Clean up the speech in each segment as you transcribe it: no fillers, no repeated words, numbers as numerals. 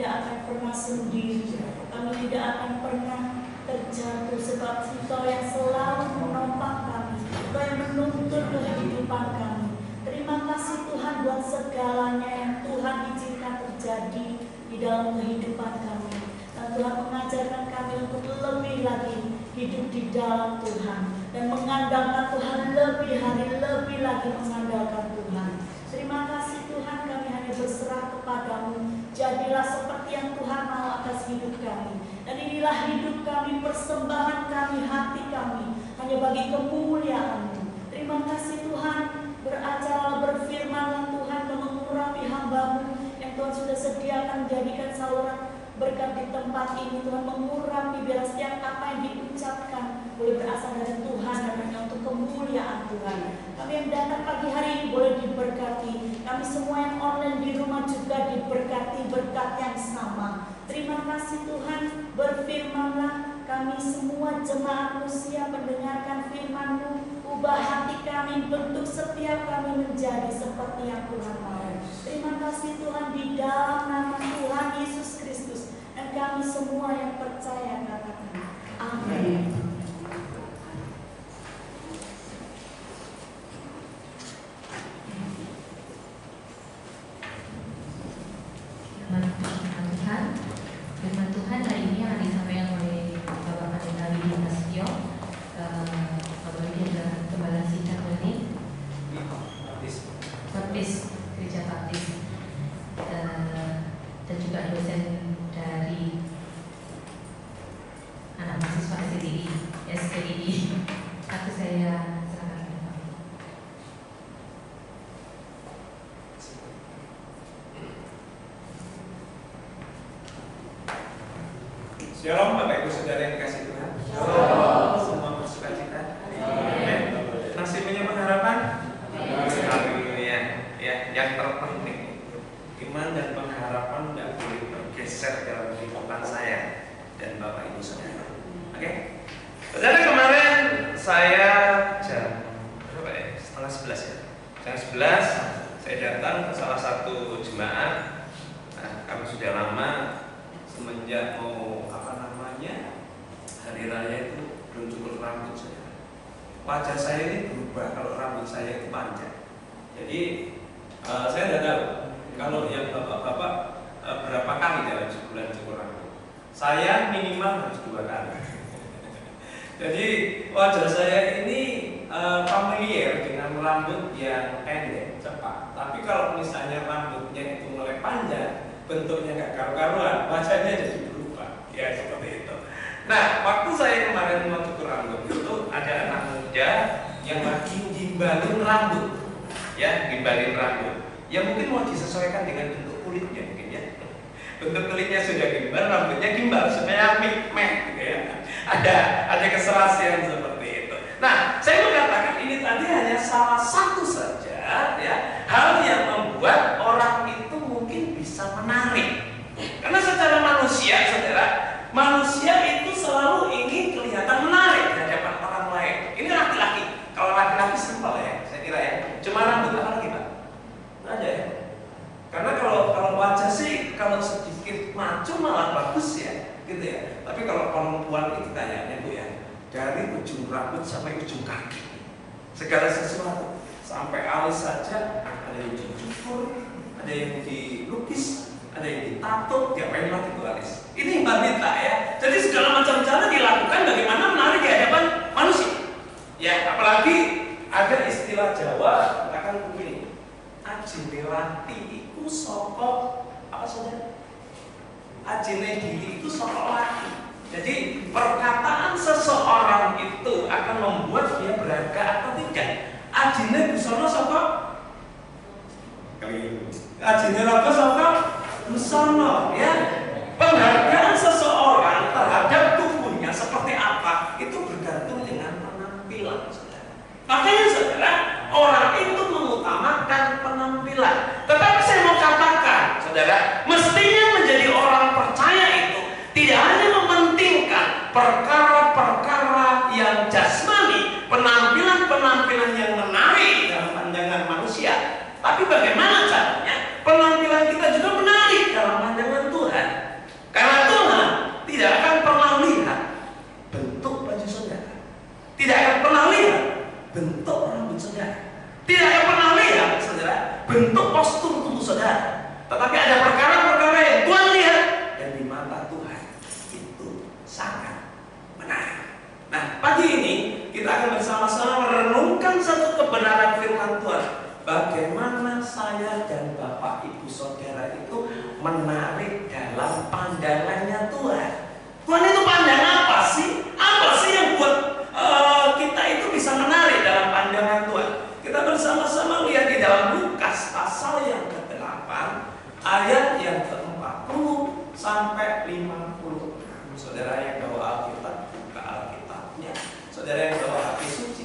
tidak akan pernah sendiri. Kami tidak akan pernah terjatuh, sebab Engkau yang selalu menopang kami, Engkau yang menuntun kehidupan kami. Terima kasih Tuhan buat segalanya yang Tuhan izinkan terjadi di dalam kehidupan kami. Dan Tuhan mengajarkan kami untuk lebih lagi hidup di dalam Tuhan dan mengandalkan Tuhan lebih hari, lebih lagi mengandalkan Tuhan. Terima kasih Tuhan, kami hanya berserah kepadamu. Jadilah seperti yang Tuhan mau atas hidup kami. Dan inilah hidup kami, persembahan kami, hati kami, hanya bagi kemuliaan-Mu. Terima kasih Tuhan, beracara, berfirmanlah Tuhan, dan mengurapi hamba-Mu yang Tuhan sudah sediakan menjadikan saluran berkat di tempat ini. Tuhan mengurapi biar setiap apa yang diucapkan boleh berasal dari Tuhan dan hanya untuk kemuliaan Tuhan. Kami yang datang pagi hari ini boleh diberkati. Kami semua yang online di rumah juga diberkati berkat yang sama. Terima kasih Tuhan, berfirmanlah, kami semua jemaat-Mu siap mendengarkan firman-Mu. Ubah hati kami, bentuk setiap kami menjadi seperti yang Tuhan mau. Terima kasih Tuhan, di dalam nama Tuhan Yesus Kristus. Dan kami semua yang percaya katakan amin. Firman Tuhan hari ini yang disampaikan oleh Bapak Pendeta Widi Prasetyo, Bapak Widi adalah Gembala Sidang Bening Baptis, Gereja Baptis, dan juga dosen dari anak mahasiswa SPDI. Aku saya serahkan kepada Bapak. Shalom Bapak Ibu Saudara yang dikasihi Tuhan. Shalom. Semua bersuka cita. Amin. Masih punya pengharapan? Haleluya. Ya, yang terpenting iman dan pengharapan tidak boleh bergeser dalam kehidupan saya dan Bapak Ibu Saudara. Oke? Saudara, kemarin saya jam berapa ya? Setengah 11 ya. Jam 11 saya datang ke salah satu jemaat. Nah, kami sudah lama semenjak mau hari raya itu belum cukur rambut saya. Wajah saya ini berubah kalau rambut saya itu panjang. Jadi saya tidak tahu kalau yang bapak-bapak berapa kali dalam sebulan cukur rambut. Saya minimal harus 2 kali. Jadi wajah saya ini familiar dengan rambut yang pendek, cepat. Tapi kalau misalnya rambutnya itu mulai panjang, bentuknya nggak karu-karuan, wajahnya jadi berubah. Ya seperti itu. Nah, waktu saya kemarin mau cukur rambut itu ada anak muda yang lagi gimbalin rambut, ya, gimbalin rambut. Ya mungkin mau disesuaikan dengan bentuk kulitnya mungkin ya. Bentuk kulitnya sudah gimbal, rambutnya gimbal supaya meh gitu ya. Ada keserasian seperti itu. Nah, saya mengatakan ini tadi hanya salah satu saja ya hal yang membuat orang itu mungkin bisa menarik. Karena secara manusia, saudara, manusia itu selalu ingin kelihatan menarik di hadapan orang lain. Ini laki-laki. Kalau laki-laki simpel ya, saya kira ya. Cuma rambut apa lagi Pak? Nggak ada ya. Karena kalau wajah sih kalau sedikit maco malah bagus ya, gitu ya. Tapi kalau perempuan itu kayaknya Bu ya, dari ujung rambut sampai ujung kaki, segala sesuatu sampai alis saja ada yang dicukur, ada yang dilukis, ada yang ditato, diapain lagi itu alis. Ini wanita ya. Jadi segala macam cara dilakukan bagaimana menarik di hadapan manusia. Ya, apalagi ada istilah Jawa katakan begini, ajine lati iku saka apa saja? Ajine diri itu saka laki. Jadi perkataan seseorang itu akan membuat dia berharga atau tidak. Ajine busana saka ajine laka saka busana ya. Penghargaan seseorang terhadap tubuhnya seperti apa itu bergantung dengan penampilan, saudara. Makanya saudara, orang itu mengutamakan penampilan. Tetapi saya mau katakan, saudara, mestinya menjadi orang percaya itu tidak hanya mementingkan perkara-perkara yang jasmani, penampilan-penampilan yang menarik dalam pandangan manusia, tapi bagaimana caranya penampilan kita juga menarik dalam pandangan Tuhan. menarik dalam pandangannya Tuhan. Tuhan itu pandang apa sih? Apa sih yang buat kita itu bisa menarik dalam pandangan Tuhan? Kita bersama-sama lihat di dalam Lukas pasal yang ke-8 ayat yang ke-40 sampai 50. Saudara yang bawa Alkitab, buka Alkitabnya. Saudara yang bawa HP suci,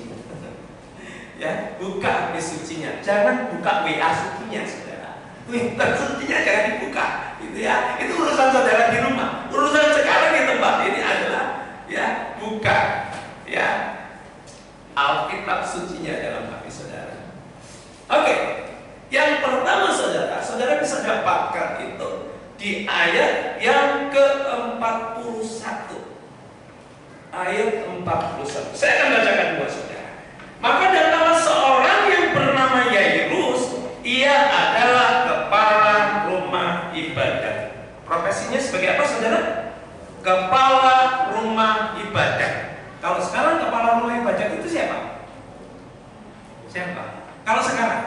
ya, buka HP sucinya. Jangan buka WA sucinya, saudara. Twitter sucinya jangan dibuka, gitu ya. Itu urusan saudara di rumah. Urusan sekarang di tempat ini adalah, ya, buka, ya, Alkitab sucinya dalam HP saudara. Oke, yang pertama saudara, saudara bisa dapatkan itu di ayat yang ke-41. Ayat 41. Saya akan bacakan buat saudara. Maka datanglah seorang yang bernama Yairus. Ia adalah kepala rumah ibadah. Profesinya sebagai apa saudara? Kepala rumah ibadah. Kalau sekarang kepala rumah ibadah itu siapa? Siapa? Kalau sekarang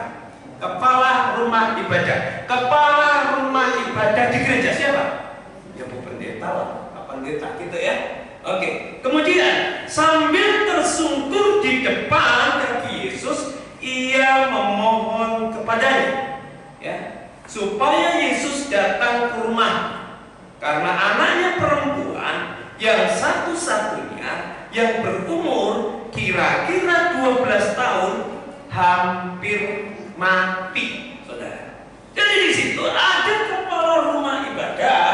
kepala rumah ibadah. Kepala rumah ibadah di gereja siapa? Ya Bu Pendeta lah, Pak Pendeta gitu ya. Oke. Kemudian sambil tersungkur di depan kaki Yesus, ia memohon kepadanya, ya, supaya Yesus datang ke rumah, karena anaknya perempuan yang satu-satunya yang berumur kira-kira 12 tahun hampir mati, saudara. Jadi di situ ada kepala rumah ibadah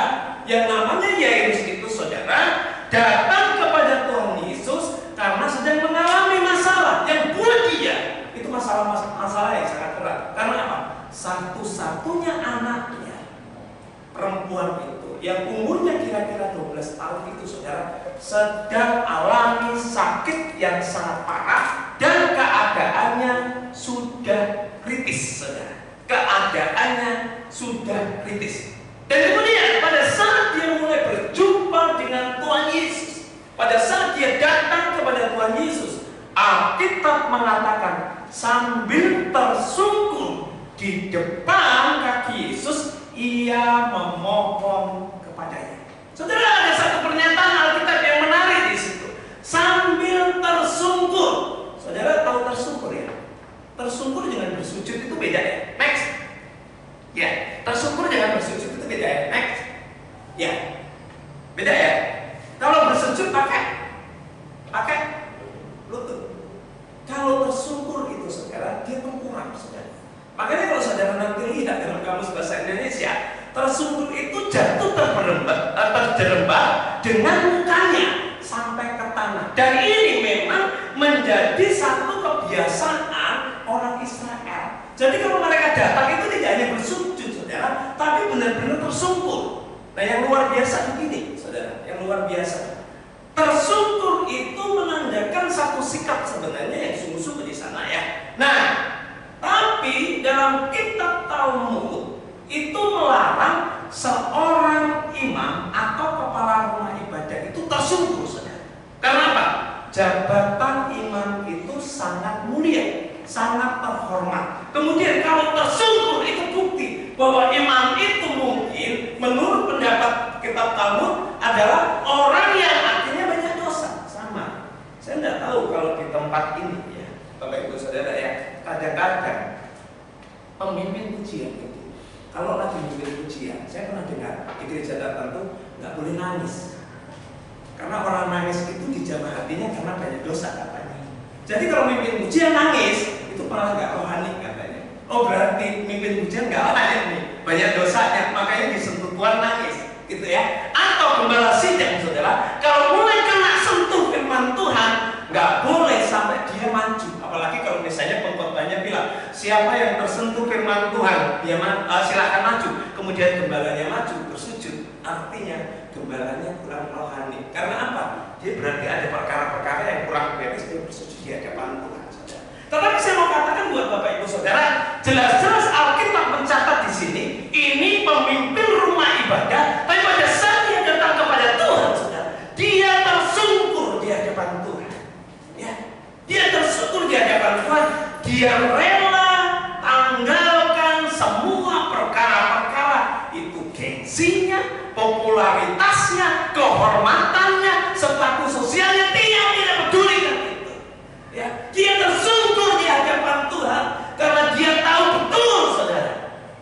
yang namanya Yairus itu, saudara, datang kepada Tuhan Yesus karena sedang mengalami masalah yang buat dia itu masalah yang sangat berat. Karena apa? Satu-satunya anaknya perempuan itu yang umurnya kira-kira 12 tahun itu, saudara, sedang alami sakit yang sangat parah dan keadaannya sudah kritis, saudara. Keadaannya sudah kritis. Dan kemudian pada saat dia mulai berjumpa dengan Tuhan Yesus, pada saat dia datang kepada Tuhan Yesus, Alkitab mengatakan sambil tersungkur di depan kaki Yesus, ia memohon kepadanya. Saudara, ada satu pernyataan Alkitab yang menarik di situ. Sambil tersungkur. Saudara tahu tersungkur ya? Tersungkur dengan bersujud itu beda ya? Next. Ya, tersungkur dengan bersujud itu beda ya? Next. Ya, beda ya? Kalau bersujud pakai lutut. Kalau tersungkur itu, saudara, dia tengkurap, saudara. Makanya kalau saudara nanti lihat dalam kamus bahasa Indonesia, tersungkur itu jatuh terjerembab dengan mukanya sampai ke tanah. Dan ini memang menjadi satu kebiasaan orang Israel. Jadi kalau mereka datang itu tidak hanya bersujud, saudara, tapi benar-benar tersungkur. Nah, yang luar biasa begini, saudara, yang luar biasa. Tersungkur itu menandakan satu sikap sebenarnya yang sungguh-sungguh di sana ya. Nah, tapi dalam kitab Talmud itu melarang seorang imam atau kepala rumah ibadah itu tersungkur, saudara. Karena apa? Jabatan imam itu sangat mulia, sangat terhormat. Kemudian kalau tersungkur itu bukti bahwa imam itu mungkin menurut pendapat kitab Talmud adalah orang yang artinya banyak dosa. Sama. Saya tidak tahu kalau di tempat ini ya, Bapak Ibu Saudara ya, kadang-kadang pemimpin pujian itu kalau lagi memimpin pujian, saya pernah dengar di gereja tertentu nggak boleh nangis. Karena orang nangis itu dijamah hatinya karena banyak dosa katanya. Jadi kalau mimpin pujian nangis, itu malah nggak rohani katanya. Oh berarti mimpin pujian nggak rohani nih, banyak dosanya, makanya disentuh Tuhan nangis, gitu ya. Atau gembala sidang, saudara, kalau mulai kena sentuh firman Tuhan, nggak boleh sampai dia maju. Apalagi kalau misalnya pengkhotbahnya bilang, siapa yang tersentuh firman Tuhan, dia silakan maju. Kemudian gembalanya maju bersujud, artinya gembalanya kurang rohani. Karena apa? Dia berarti ada perkara-perkara yang kurang beres, dia bersujud di hadapan Tuhan. Tetapi saya mau katakan buat Bapak Ibu Saudara, jelas-jelas Alkitab mencatat di sini, ini pemimpin rumah ibadah, tapi pada saat dia datang kepada Tuhan, saudara, dia tersungkur di hadapan Tuhan. Ya, dia tersungkur di hadapan Tuhan, dia rela tanggalkan semua perkara-perkara itu posisinya, popularitasnya, kehormatannya, status sosialnya, dia tidak pedulikan itu. Ya, dia tersungkur di hadapan Tuhan karena dia tahu betul, saudara,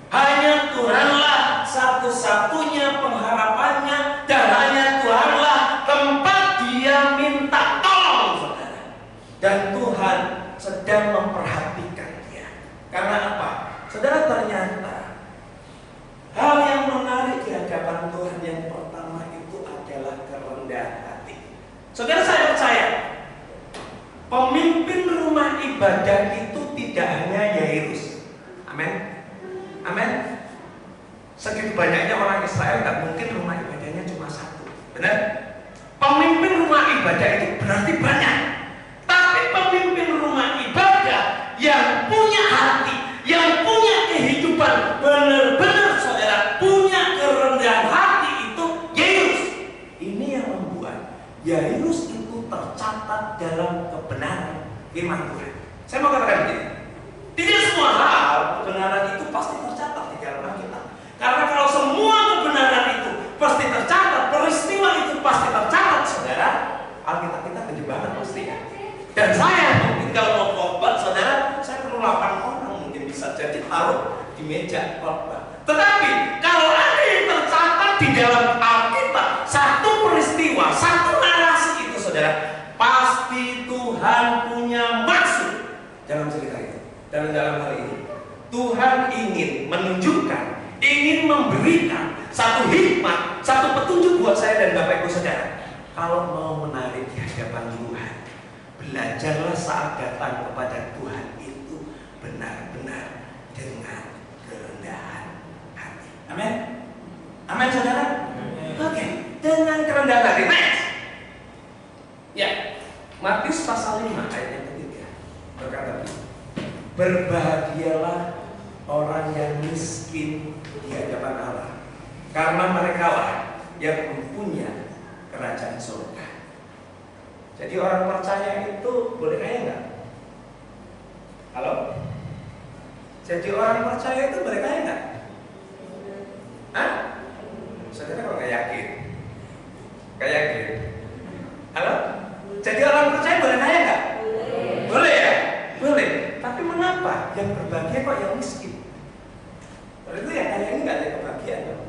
hanya Tuhanlah satu-satunya pengharapannya, dan hanya Tuhanlah tempat dia minta tolong, saudara. Dan Tuhan sedang memperhatikan dia. Karena apa? Saudara, ternyata hal yang menarik di hadapan Tuhan yang pertama itu adalah kerendahan hati. Saudara, saya percaya pemimpin rumah ibadah itu tidak hanya Yairus. Amin. Amin. Segitu banyaknya orang Israel, tidak mungkin rumah ibadahnya cuma satu. Benar? Pemimpin rumah ibadah itu berarti banyak. Tapi pemimpin rumah ibadah yang punya hati, yang punya kehidupan benar-benar, saudara, punya kerendahan hati itu Yairus. Ini yang membuat Yairus itu tercatat dalam kebenaran firman Tuhan. Saya mau katakan begini, tidak semua hal kebenaran itu pasti tercatat di dalam Alkitab. Karena kalau semua kebenaran itu pasti tercatat, peristiwa itu pasti tercatat, saudara, Alkitab kita gede banget pasti ya. Dan saya mungkin kalau mau khotbah, saudara, saya perlu 8 orang mungkin bisa jadi taruh di meja khotbah. Tetapi kalau ada yang tercatat di dalam Alkitab, satu peristiwa, satu narasi itu, saudara, pasti Tuhan punya maksud dalam cerita itu. Dan dalam hal ini Tuhan ingin menunjukkan, ingin memberikan satu hikmat, satu petunjuk buat saya dan Bapak Ibu Saudara. Kalau mau menarik di hadapan Tuhan, belajarlah saat datang kepada Tuhan itu benar-benar dengan kerendahan hati. Amin. Amin, saudara. Oke, dengan kerendahan hati. Next. Ya, Matius pasal 5 ayat yang ketiga berkata begini, berbahagialah orang yang miskin di hadapan Allah, karena merekalah yang mempunyai kerajaan surga. Jadi orang percaya itu boleh kaya nggak? Halo? Jadi orang percaya itu boleh kaya nggak? Hah? Saudara kok nggak yakin? Nggak yakin? Halo? Jadi orang percaya boleh kaya nggak? Boleh ya? Boleh. Tapi mengapa yang berbahagia kok yang miskin? Kalau itu yang kaya ini nggak ada kebahagiaan dong.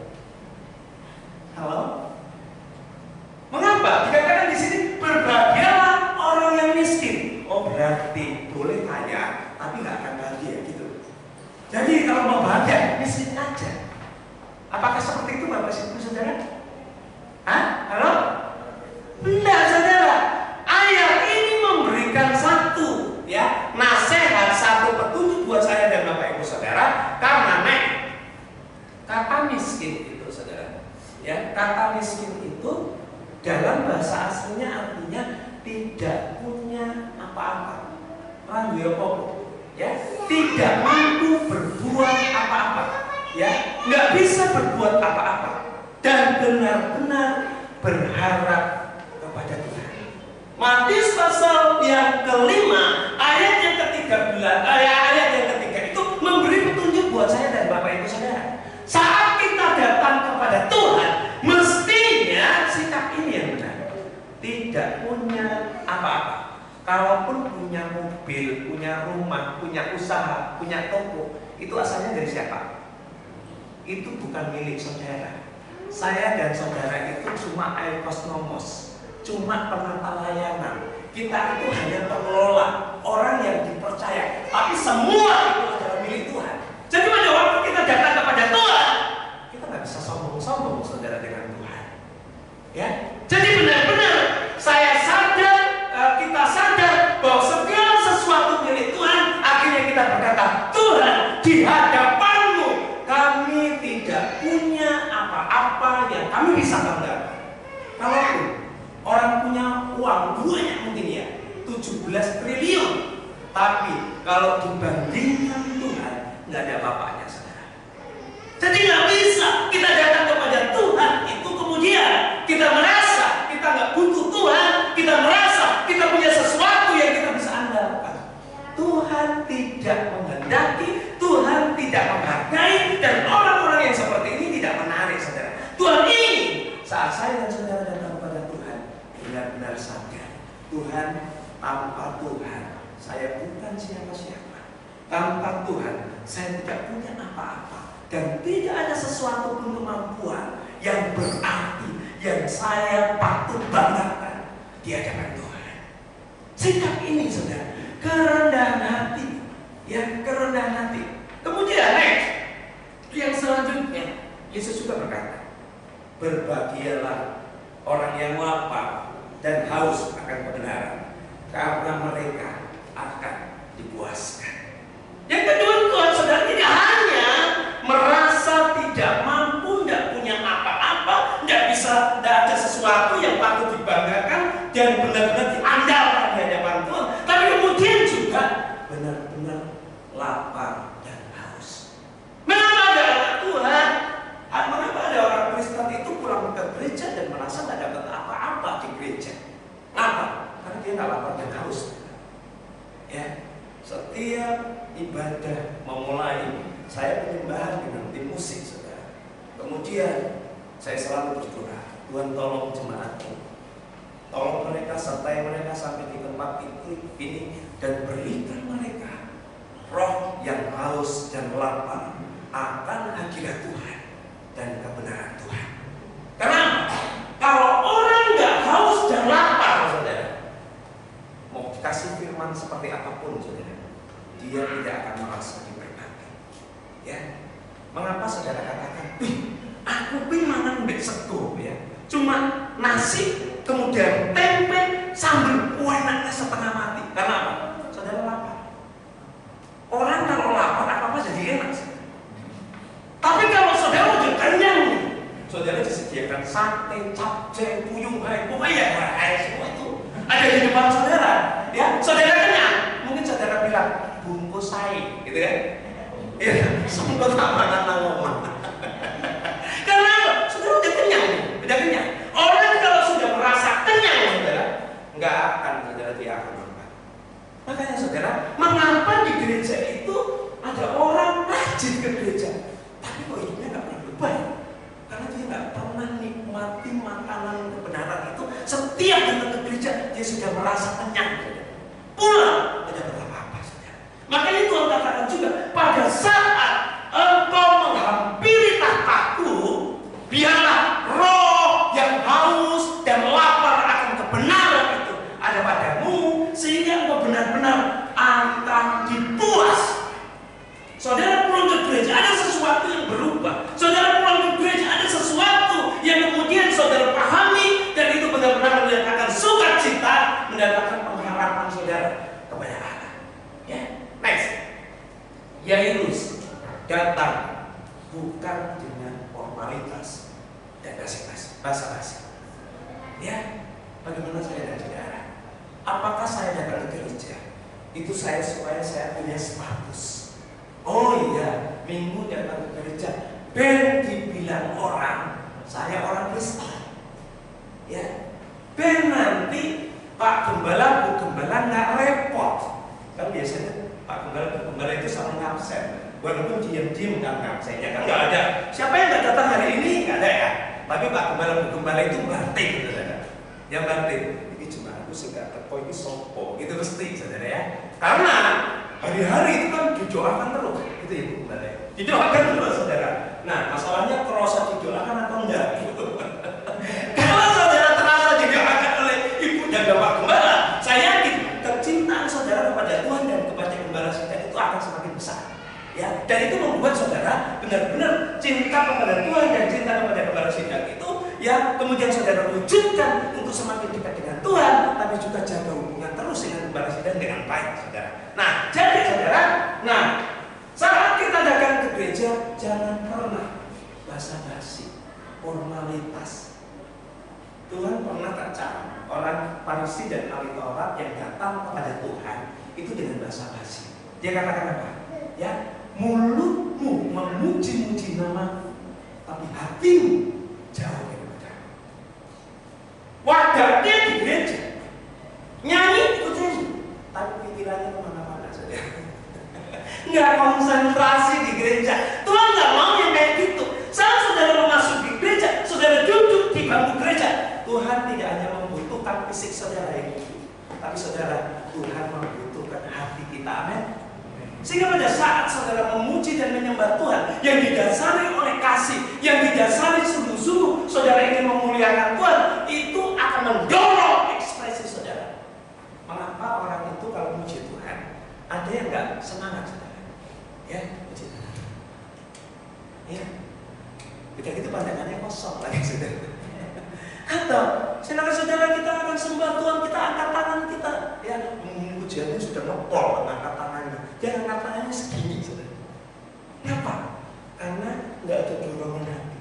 Halo? Mengapa? Dikatakan di sini berbahagialah orang yang miskin. Oh, berarti boleh kaya, tapi nggak akan bahagia gitu. Jadi kalau mau bahagia, miskin aja. Apakah seperti itu, Bapak Ibu Saudara? Hah? Halo? Tidak, saudara. Ayat ini memberikan satu, ya, nasihat, satu petunjuk buat saya dan Bapak Ibu Saudara. Karena kata miskin itu, saudara, ya, kata miskin itu dalam bahasa aslinya artinya tidak punya apa-apa, ya, tidak mampu berbuat apa-apa, ya, nggak bisa berbuat apa-apa, dan benar-benar berharap kepada Tuhan. Matius pasal yang kelima ayat yang ke-13, ayat yang ketiga itu memberi petunjuk buat saya dan Bapak Ibu Saudara. Saat kita datang kepada Tuhan, mestinya sikap ini yang benar. Tidak punya apa-apa. Kalaupun punya mobil, punya rumah, punya usaha, punya toko, itu asalnya dari siapa? Itu bukan milik saudara. Saya dan saudara itu cuma airkosnomos, cuma penata layanan. Kita itu hanya pengelola, orang yang dipercaya. Tapi semua itu adalah milik Tuhan. Jadi pada waktu kita datang kepada Tuhan, kita nggak bisa sombong-sombong, saudara, dengan Tuhan. Ya, jadi benar-benar saya sadar, kita sadar bahwa segala sesuatu milik Tuhan. Akhirnya kita berkata, Tuhan, di hadapan-Mu kami tidak punya apa-apa yang kami bisa banggakan. Kalaupun orang punya uang banyak mungkin ya, 17 triliun, tapi kalau dibandingkan Tuhan, nggak ada apa-apanya, saudara. Jadi nggak bisa kita datang kepada Tuhan itu kemudian kita merasa kita nggak butuh Tuhan, kita merasa kita punya sesuatu yang kita bisa andalkan. Tuhan tidak menghendaki, Tuhan tidak menghargai, dan orang-orang yang seperti ini tidak menarik, saudara. Tuhan Saat saya dan saudara datang kepada Tuhan, benar-benar sadar Tuhan, tanpa Tuhan saya bukan siapa-siapa. Tanpa Tuhan saya tidak punya apa-apa, dan tidak ada sesuatu pun kemampuan yang berarti yang saya patut banggakan di hadapan Tuhan. Sikap ini saudara, kerendahan hati, ya, kerendahan hati. Kemudian next, yang selanjutnya Yesus juga berkata, berbahagialah orang yang lapar dan haus akan kebenaran, karena mereka akan dipuaskan. Yang kedua, Tuhan saudara tidak hanya merasa tidak mampu, tidak punya apa-apa, tidak ada sesuatu yang patut dibanggakan dan benar-benar diandalkan di hadapan Tuhan, tapi kemudian juga benar-benar lapar dan haus. Mengapa ada anak Tuhan? Mengapa ada orang Kristen itu pulang ke gereja dan merasa tidak dapat apa-apa di gereja? Apa? Karena dia nggak lapar dan haus. Ya, setiap ibadah memulai, saya penyembahan dengan tim musik, saudara. Kemudian saya selalu berdoa, Tuhan tolong jemaatku, tolong mereka, sertai mereka sampai di tempat ini, dan berikan mereka roh yang haus dan lapar akan hadirat Tuhan dan kebenaran Tuhan. Kenapa? Kalau orang nggak haus dan lapar, saudara, mau dikasih firman seperti apapun, saudara, dia tidak akan merasa diberkati. Ya, mengapa saudara katakan, aku mangan mbek sego, ya, cuma nasi, kemudian tempe, sambal enaknya setengah mati. Karena apa? Saudara lapar. Orang kalau lapar apa-apa jadi enak. Tapi kalau saudara udah kenyang, saudara disediakan sate, capcay, puyuh, pokoknya semua itu ada di depan saudara. Ya, saudara kenyang, mungkin saudara bilang bungkus saya, gitu kan? Iya, sempat amanah ngomong. Karena saudara udah kenyang, udah kenyang. Orang kalau sudah merasa kenyang, saudara, nggak akan saudara dia akan makan. Makanya saudara, mengapa di gereja itu ada orang rajin ke gereja, tapi kok hidupnya nggak pernah berubah? Karena dia nggak pernah nikmati makanan kebenaran itu. Setiap datang ke gereja, dia sudah merasa kenyang. Pulang tidak dapat apa-apa, saudara. Makanya Tuhan katakan juga, pada saat engkau menghampiri tahtaku, biarlah roh yang haus dan lapar akan kebenaran itu ada padamu, sehingga engkau benar-benar akan dipuas. Saudara pulang ke gereja, ada sesuatu yang berubah. Saudara pulang ke gereja, ada sesuatu yang kemudian saudara pahami, dan itu benar-benar mendatangkan sukacita, mendatangkan pengharapan saudara kepada Allah. Ya, next. Yairus datang bukan dengan formalitas dan basa-basi. Ya, bagaimana saya dan saudara? Apakah saya datang ke gereja itu supaya saya punya status? Oh iya, minggu datang ke gereja, ben dibilang orang, saya orang Kristen. Ya, ben nanti Pak Gembala, Bu Gembala nggak repot. Kan biasanya Pak Gembala, Bu Gembala itu saling absen. Walaupun diam-diam kan absennya kan nggak ada. Siapa yang nggak datang hari ini nggak ada ya. Tapi Pak Gembala, Bu Gembala itu batin, saudara. Yang batin, ini cuma aku sudah teko ini sopo, itu mesti, saudara ya. Karena hari-hari itu kan didoakan terus, itu ya Bu Gembala. Didoakan terus, saudara. Nah, masalahnya terasa didoakan atau enggak? Kalau saudara terasa didoakan oleh Ibu dan Bapak Gembala, saya yakin kecintaan saudara kepada Tuhan dan kepada Gembala saudara itu akan semakin besar. Ya, dan itu membuat saudara benar-benar cinta kepada Tuhan dan cinta kepada Gembala sidang itu, ya, kemudian saudara wujudkan untuk semakin dekat dengan Tuhan, tapi juga jaga hubungan terus dengan Gembala sidang dengan baik, saudara. Nah, jadi saudara, saat kita datang ke gereja, jangan pernah basa-basi, formalitas. Tuhan pernah tercatat orang Farisi dan ahli Taurat yang datang kepada Tuhan itu dengan basa-basi. Dia katakan apa? Ya, mulutmu memuji-muji namaku, tapi hatimu jauh daripadaku. Wadahnya di gereja, nyanyi ikut nyanyi, tapi pikirannya kemana-mana saja. Nggak konsentrasi di gereja. Tuhan nggak mau yang kayak gitu. Saat saudara memasuki gereja, saudara duduk di bangku Tuhan tidak hanya membutuhkan fisik saudara yang hidup, tapi saudara, Tuhan membutuhkan hati kita. Amin. Sehingga pada saat saudara memuji dan menyembah Tuhan yang didasari oleh kasih, yang didasari sungguh-sungguh saudara ingin memuliakan Tuhan, itu akan mendorong ekspresi saudara. Mengapa orang itu kalau memuji Tuhan ada yang nggak semangat saudara? Ya, puji Tuhan. Ya, kita gitu pandangannya kosong lagi saudara. Atau saudara-saudara kita akan sembah Tuhan, kita angkat tangan kita, ya pujiannya sudah ngepol, angkat tangannya, jangan angkat tangannya segini saudara. Kenapa? Karena nggak ada dorongan hati.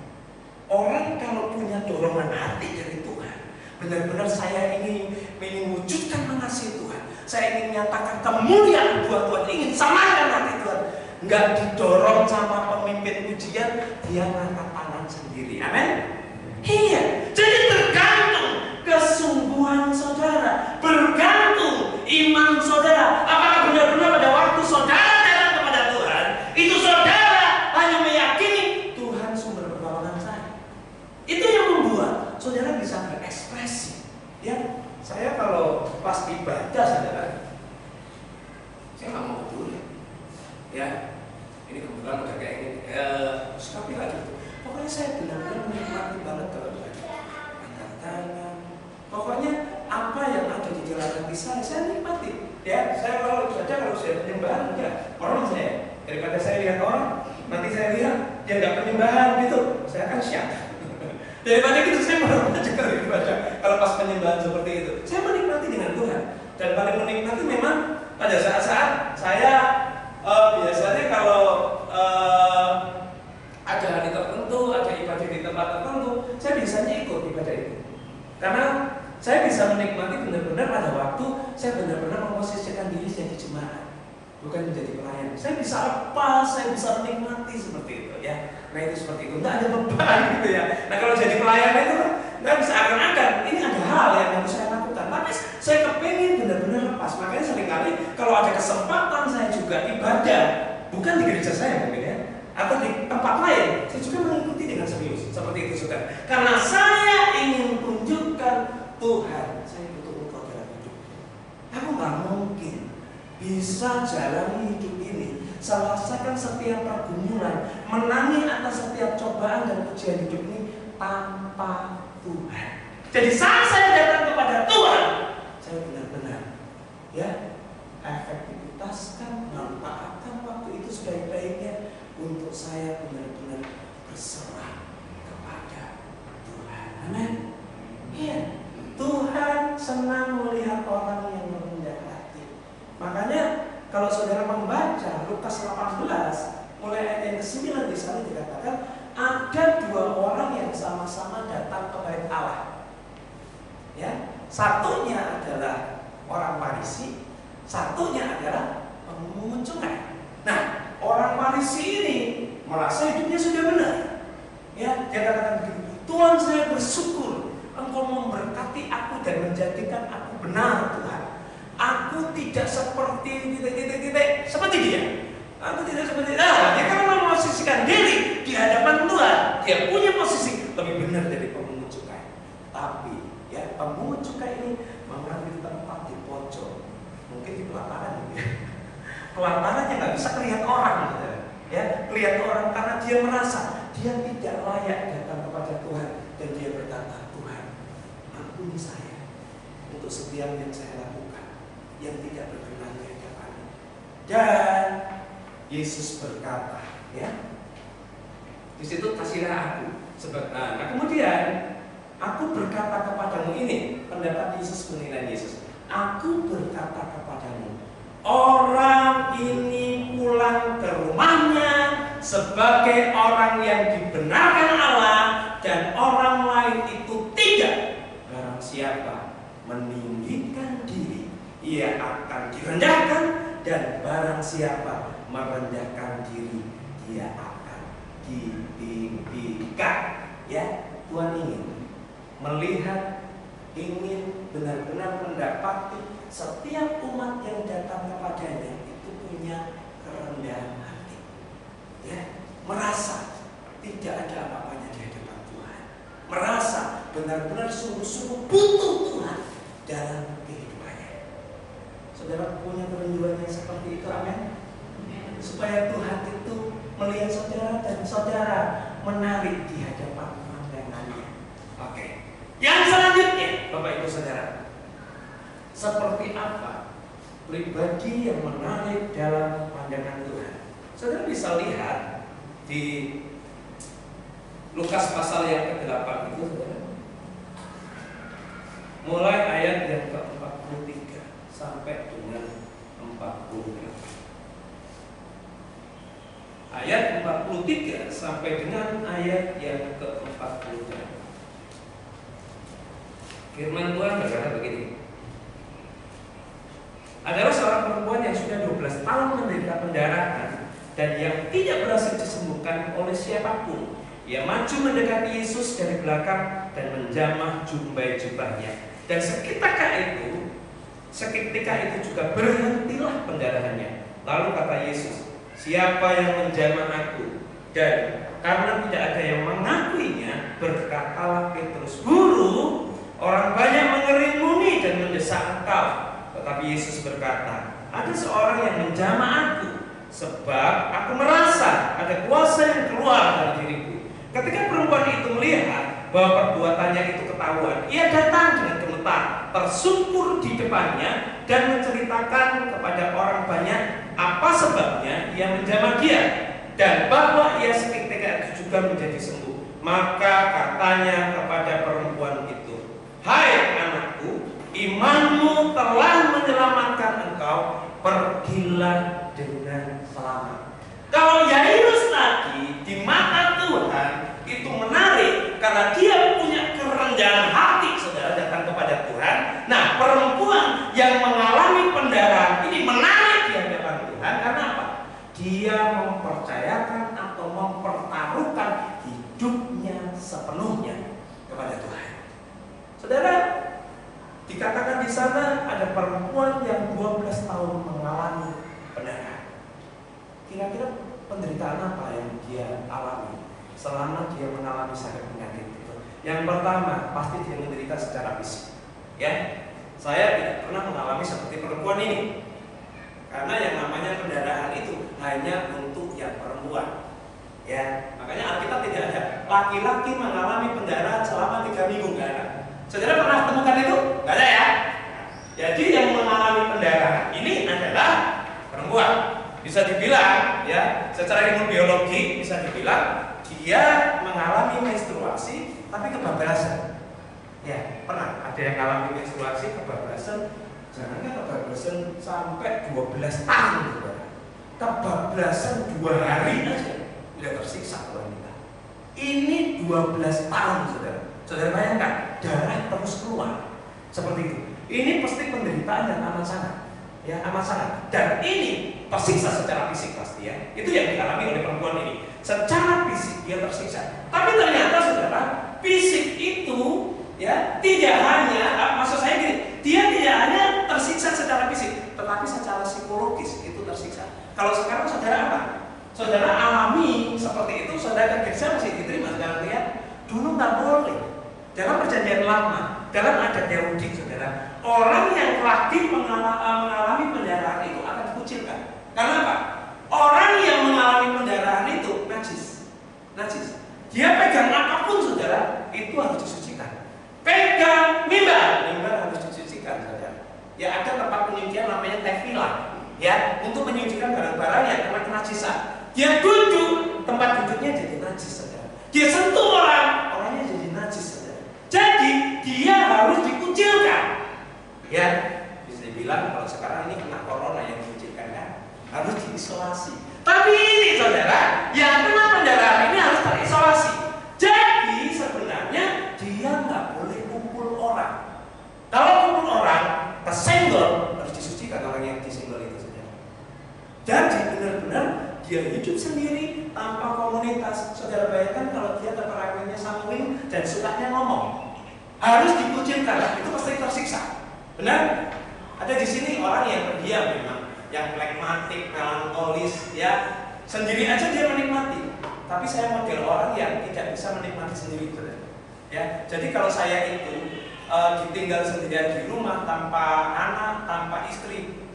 Orang kalau punya dorongan hati dari Tuhan, benar-benar saya ingin mewujudkan mengasihi Tuhan, saya ingin menyatakan kemuliaan buat Tuhan, ingin samakan hati Tuhan, nggak didorong sama pemimpin pujian, dia ngangkat tangan sendiri. Amin. Iya, jadi tergantung kesungguhan saudara, bergantung iman saudara. Apakah benar-benar pada waktu saudara datang kepada Tuhan, itu saudara hanya meyakini Tuhan sumber pertolongan saya. Itu yang membuat saudara bisa berekspresi. Ya, saya kalau pas ibadah saudara, saya nggak mau peduli. Ya, ini kebetulan udah kayak ini. Tapi lagi. Pokoknya saya benar-benar menikmati banget kalau belajar angkat tangan. Pokoknya apa yang ada di dalam hati saya nikmati. Ya, saya kalau belajar, kalau saya penyembahan, enggak. Orang saya, daripada saya lihat orang, nanti saya lihat dia nggak penyembahan gitu, saya akan siap. Daripada gitu saya malah belajar ibadah. Kalau pas penyembahan seperti itu, saya menikmati dengan Tuhan. Dan paling menikmati memang pada saat-saat saya biasanya kalau ada hari tertentu, ada ibadah di tempat tertentu, saya biasanya ikut ibadah itu. Karena saya bisa menikmati benar-benar pada waktu saya benar-benar memposisikan diri jadi jemaat, bukan menjadi pelayan. Saya bisa lepas, saya bisa menikmati seperti itu ya. Nah itu seperti itu, nggak ada beban gitu ya. Nah kalau jadi pelayan itu nggak bisa akan-akan, ini ada hal yang harus saya lakukan. Tapi saya kepengen benar-benar lepas. Makanya seringkali kalau ada kesempatan saya juga ibadah, bukan di gereja saya mungkin ya, atau di tempat lain, saya juga mengikuti dengan serius seperti itu saudara. Karena saya ingin tunjukkan Tuhan, saya butuh engkau dalam hidup. Aku nggak mungkin bisa jalani hidup ini, selesaikan setiap pergumulan, menangi atas setiap cobaan dan ujian hidup ini tanpa Tuhan. Jadi saat saya datang kepada Tuhan, saya benar-benar ya efektivitaskan, manfaatkan waktu itu sebaik-baiknya untuk saya benar-benar berserah kepada Tuhan. Amin. Iya, Tuhan senang melihat orang yang merendah hati. Makanya kalau saudara membaca Lukas 18 mulai ayat yang ke-9 di sana dikatakan ada dua orang yang sama-sama datang ke bait Allah. Ya, satunya adalah orang Farisi, satunya adalah pemungut cukai. Nah, orang Farisi ini merasa hidupnya sudah benar. Ya, dia katakan begini, Tuhan saya bersyukur Engkau memberkati aku dan menjadikan aku benar Tuhan. Aku tidak seperti titik-titik seperti dia. Aku tidak seperti dia. Dia kan memposisikan diri di hadapan Tuhan. Dia punya posisi lebih benar dari pemungut cukai. Tapi ya pemungut cukai ini mengambil tempat di pojok, mungkin di pelataran. Pelatarannya nggak bisa kelihatan orang, gitu. Ya, kelihatan orang karena dia merasa dia tidak layak datang kepada Tuhan dan dia berkata, Tuhan, ampuni saya untuk setiap yang saya lakukan yang tidak berkenan di hadapan-Mu. Dan Yesus berkata, ya, di situ kasihlah aku. Nah, kemudian aku berkata kepadamu, ini pendapat Yesus menilai Yesus. Aku berkata kepadamu, orang ini pulang ke rumahnya sebagai orang yang dibenarkan Allah dan orang lain itu tidak. Barang siapa meninggikan diri, ia akan direndahkan, dan barang siapa merendahkan diri, dia akan ditinggikan. Ya, Tuhan ingin melihat, ingin benar-benar mendapati setiap umat yang datang kepadanya itu punya kerendahan hati, ya, merasa tidak ada apa-apanya di hadapan Tuhan, merasa benar-benar sungguh-sungguh butuh Tuhan dalam kehidupannya. Saudara punya kerinduan yang seperti itu, amin? Supaya Tuhan itu melihat saudara dan saudara menarik di hadapan pandangannya. Oke. Yang selanjutnya, Bapak Ibu Saudara, seperti apa pribadi yang menarik dalam pandangan Tuhan? Saudara bisa lihat di Lukas pasal yang ke-8 itu, saudara. Mulai ayat yang ke-43 sampai dengan 48. Ayat 43 sampai dengan ayat yang ke-48. Firman Tuhan berkata begini. Adalah seorang perempuan yang sudah 12 tahun menderita pendarahan dan yang tidak berhasil disembuhkan oleh siapapun. Ia maju mendekati Yesus dari belakang dan menjamah jumbai jubahnya. Dan seketika itu juga berhentilah pendarahannya. Lalu kata Yesus, siapa yang menjamah aku? Dan karena tidak ada yang mengakuinya, berkatalah Petrus, Guru, orang banyak mengerimuni dan mendesak engkau. Tetapi Yesus berkata, ada seorang yang menjamah aku, sebab aku merasa ada kuasa yang keluar dari diriku. Ketika perempuan itu melihat bahwa perbuatannya itu ketahuan, ia datang dengan gemetar, tersungkur di depannya dan menceritakan kepada orang banyak apa sebabnya ia menjamah dia dan bahwa ia seketika itu juga menjadi sembuh. Maka katanya kepada perempuan itu, hai anakku, imanmu telah menyelamatkan engkau, pergilah dengan selamat. Kalau Yairus tadi di mata Tuhan itu menarik karena dia punya kerendahan hati, saudara, datang kepada Tuhan. Nah, perempuan yang mengalami pendarahan ini menarik di hadapan Tuhan karena apa? Dia mempercayakan atau mempertaruhkan hidupnya sepenuhnya kepada Tuhan. Saudara, dikatakan di sana ada perempuan yang 12 tahun mengalami pendarahan. Kira-kira penderitaan apa yang dia alami selama dia mengalami sakit penyakit itu? Yang pertama, pasti dia menderita secara fisik. Ya, saya tidak pernah mengalami seperti perempuan ini. Karena yang namanya pendarahan itu hanya untuk yang perempuan. Ya, makanya Alkitab tidak ada laki-laki mengalami pendarahan selama 3 minggu, enggak ada. Saudara pernah temukan itu? Enggak ada ya? Jadi yang mengalami pendarahan ini adalah perempuan. Bisa dibilang ya, secara ilmu biologi bisa dibilang dia mengalami menstruasi tapi kebablasan. Ya, pernah ada yang mengalami menstruasi kebablasan. Jangankan kebablasan sampai 12 tahun, saudara. Kebablasan 2 hari aja udah tersiksa wanita. Ini 12 tahun, saudara. Saudara bayangkan, darah terus keluar seperti itu. Ini pasti penderitaan yang amat sangat. Ya, amat sangat. Dan ini tersiksa secara fisik pasti ya. Itu yang dialami oleh perempuan ini. Secara fisik dia tersiksa. Tapi ternyata saudara, fisik itu ya tidak hanya, maksud saya gini, dia tidak hanya tersiksa secara fisik, tetapi secara psikologis itu tersiksa. Kalau sekarang saudara apa? Saudara alami seperti itu, saudara kerja masih diterima. Sekarang lihat, dulu nggak boleh. Dalam perjanjian lama, dalam adat Yahudi, saudara, orang yang lagi mengalami pendarahan itu akan dikucilkan. Karena apa? Orang yang mengalami pendarahan itu najis. Dia pegang apapun, saudara, itu harus disucikan. Pegang mimbar harus disucikan, saudara. Ya, ada tempat penyucian namanya tefillah, ya, untuk menyucikan barang-barang yang kena kenajisan. Dia duduk, tempat duduknya jadi najis, saudara. Dia sentuh orangnya jadi najis, saudara. Jadi dia harus dikucilkan. Ya, bisa dibilang kalau sekarang ini kena corona yang dikucilkan kan, harus diisolasi. Tapi ini saudara, yang kena pendarahan ini harus terisolasi. Jadi sebenarnya dia nggak boleh kumpul orang. Kalau kumpul orang, kesenggol, harus disucikan orang yang disenggol itu, saudara. Jadi benar-benar dia hidup sendiri tanpa komunitas. Saudara bayangkan kalau dia temperamennya sanguin dan sukanya ngomong, harus dikucilkan, itu pasti tersiksa. Benar? Ada di sini orang yang pendiam memang, yang flegmatik, melankolis, ya sendiri aja dia menikmati. Tapi saya model orang yang tidak bisa menikmati sendiri, saudara. Ya, jadi kalau saya itu ditinggal sendirian di rumah tanpa anak, tanpa istri,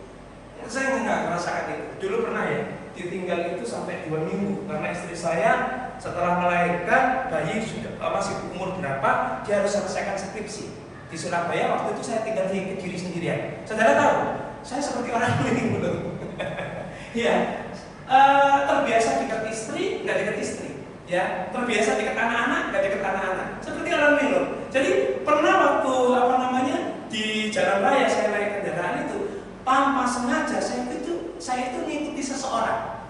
saya nggak merasakan itu. Dulu pernah ya, ditinggal itu sampai 2 minggu karena istri saya setelah melahirkan bayi sudah masih umur berapa, dia harus selesaikan skripsi di Surabaya. Waktu itu saya tinggal di Kediri sendirian. Saudara tahu, saya seperti orang keliling belum. Ya, terbiasa dekat istri, nggak dekat istri. Ya, terbiasa dekat anak-anak, nggak dekat anak-anak. Seperti orang linglung. Jadi pernah waktu di jalan raya saya naik kendaraan itu, tanpa sengaja saya itu ngikuti seseorang.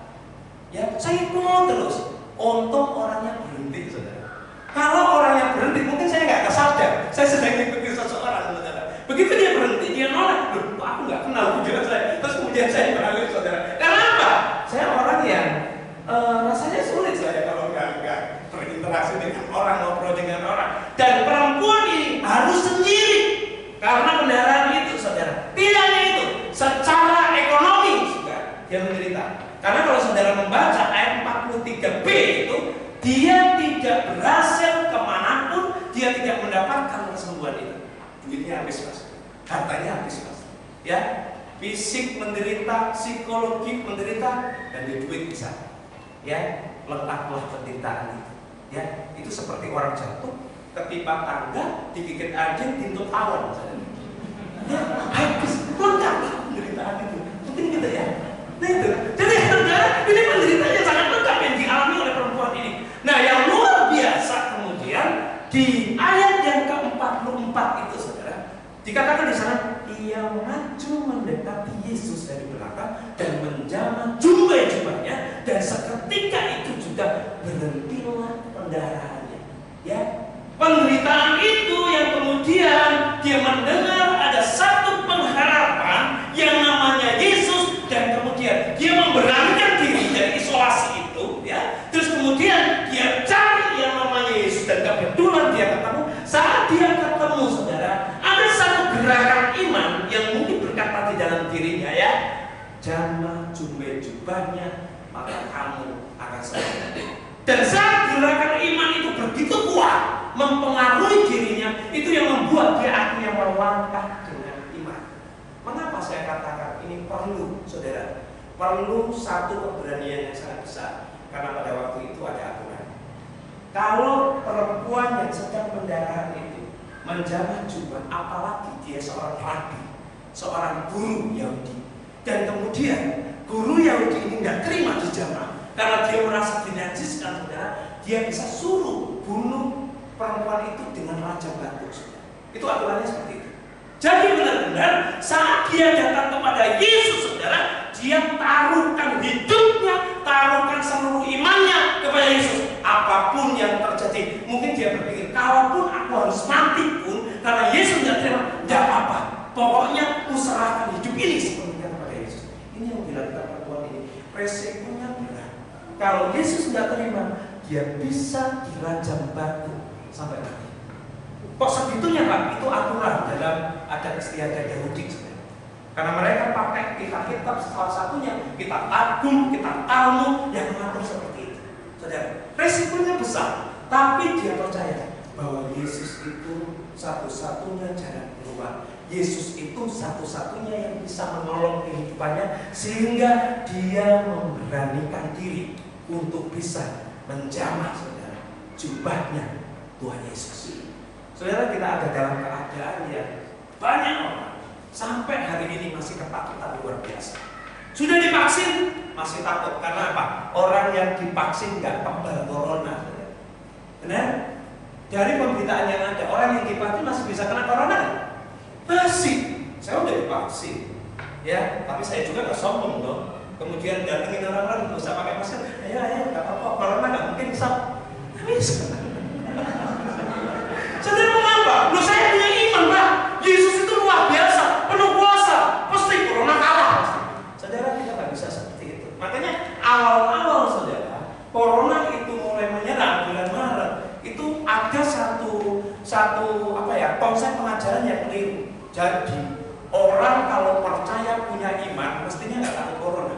Ya, saya ikut terus. Untung orangnya berhenti, saudara. Kalau orangnya berhenti, mungkin saya nggak sadar. Saya sedang ngikuti seseorang, saudara. Begitu dia berhenti, dia nolak. Loh, aku nggak kenal juga saya. Terus kemudian saya balik, saudara. Karena apa? Saya orang yang rasanya sulit saya kalau nggak berinteraksi dengan orang, ngobrol dengan orang. Dan perempuan ini harus sendiri karena kendaraan itu, saudara. Tidak hanya itu, secara ekonomi juga dia menderita. Karena kalau saudara membaca ayat 43b itu, dia tidak berhasil kemanapun, dia tidak mendapatkan kesembuhan itu. Duitnya habis, mas. Hartanya habis, mas. Ya, fisik menderita, psikologi menderita, dan duit bisa. Ya, lengkaplah penderitaan itu. Ya, itu seperti orang jatuh ketimpa tangga, digigit anjing, ditutup awan. Ya, habis lengkap penderitaan itu. Mungkin gitu ya. Nah itu. Jadi saudara, ini penderitaan yang sangat lengkap yang dialami oleh perempuan ini. Nah, yang luar biasa kemudian di ayat yang ke-44 itu, saudara, dikatakan di sana, ia maju mendekati Yesus dari belakang dan menjamah jubah-jubahnya, dan seketika itu juga berhentilah pendarahannya. Ya, penderitaan itu yang kemudian dia mendengar ada satu pengharapan yang namanya Yesus, dan kemudian dia memberanikan diri dari isolasi itu, ya. Terus kemudian dia cari yang namanya Yesus, dan kebetulan dia ketemu. Saat dia ketemu, saudara, ada satu gerakan iman yang mungkin berkata di dalam dirinya, ya, jamah jubahnya, maka kamu akan selamat. Dan saat gerakan iman itu begitu kuat mempengaruhi dirinya, itu yang membuat dia akhirnya melangkah dengan iman. Mengapa saya katakan ini perlu, saudara? Perlu satu keberanian yang sangat besar. Karena pada waktu itu ada aturan. Kalau perempuan yang sedang pendarahan itu menjamah jubah, apalagi dia seorang rabi, seorang guru Yahudi, dan kemudian guru Yahudi ini nggak terima dijamah karena dia merasa dinajiskan, saudara, dia bisa suruh bunuh perempuan itu dengan rajam batu. Itu aturannya seperti itu. Jadi benar-benar saat dia datang kepada Yesus, saudara, dia taruhkan hidupnya, taruhkan seluruh imannya kepada Yesus. Apapun yang terjadi, mungkin dia berpikir, kalaupun aku harus mati pun, karena Yesus tidak terima, tidak apa-apa. Pokoknya aku serahkan hidup ini sepenuhnya kepada Yesus. Ini yang dilakukan perempuan ini. Resikonya berat. Kalau Yesus tidak terima, dia bisa dirajam batu sampai mati. Kok segitunya, Pak? Itu aturan dalam adat istiadat Yahudi. Karena mereka pakai kitab-kitab, salah satunya kitab Agung, kitab Talmud yang mengatur seperti itu. Saudara, resikonya besar, tapi dia percaya bahwa Yesus itu satu-satunya jalan keluar. Yesus itu satu-satunya yang bisa menolong kehidupannya, sehingga dia memberanikan diri untuk bisa menjamah, saudara, jubahnya Tuhan Yesus. Saudara, kita ada dalam keadaan yang banyak orang sampai hari ini masih ketakutan luar biasa. Sudah divaksin masih takut, karena apa? Orang yang divaksin nggak kebal corona. Benar? Dari pemberitaan yang ada, orang yang divaksin masih bisa kena corona? Masih. Saya udah divaksin, ya, tapi saya juga nggak sombong dong. Kemudian datengin orang-orang nggak usah pakai masker. Ayo, nggak apa-apa, corona nggak mungkin bisa. Bisa. Saudara, mengapa? Loh, saya punya iman, Pak. Yesus itu luar biasa, penuh kuasa, pasti corona kalah. Saudara, kita nggak bisa seperti itu. Makanya awal-awal, saudara, corona itu mulai menyerang bulan Maret, itu ada satu konsep pengajaran yang keliru. Jadi orang kalau percaya punya iman, mestinya nggak takut corona.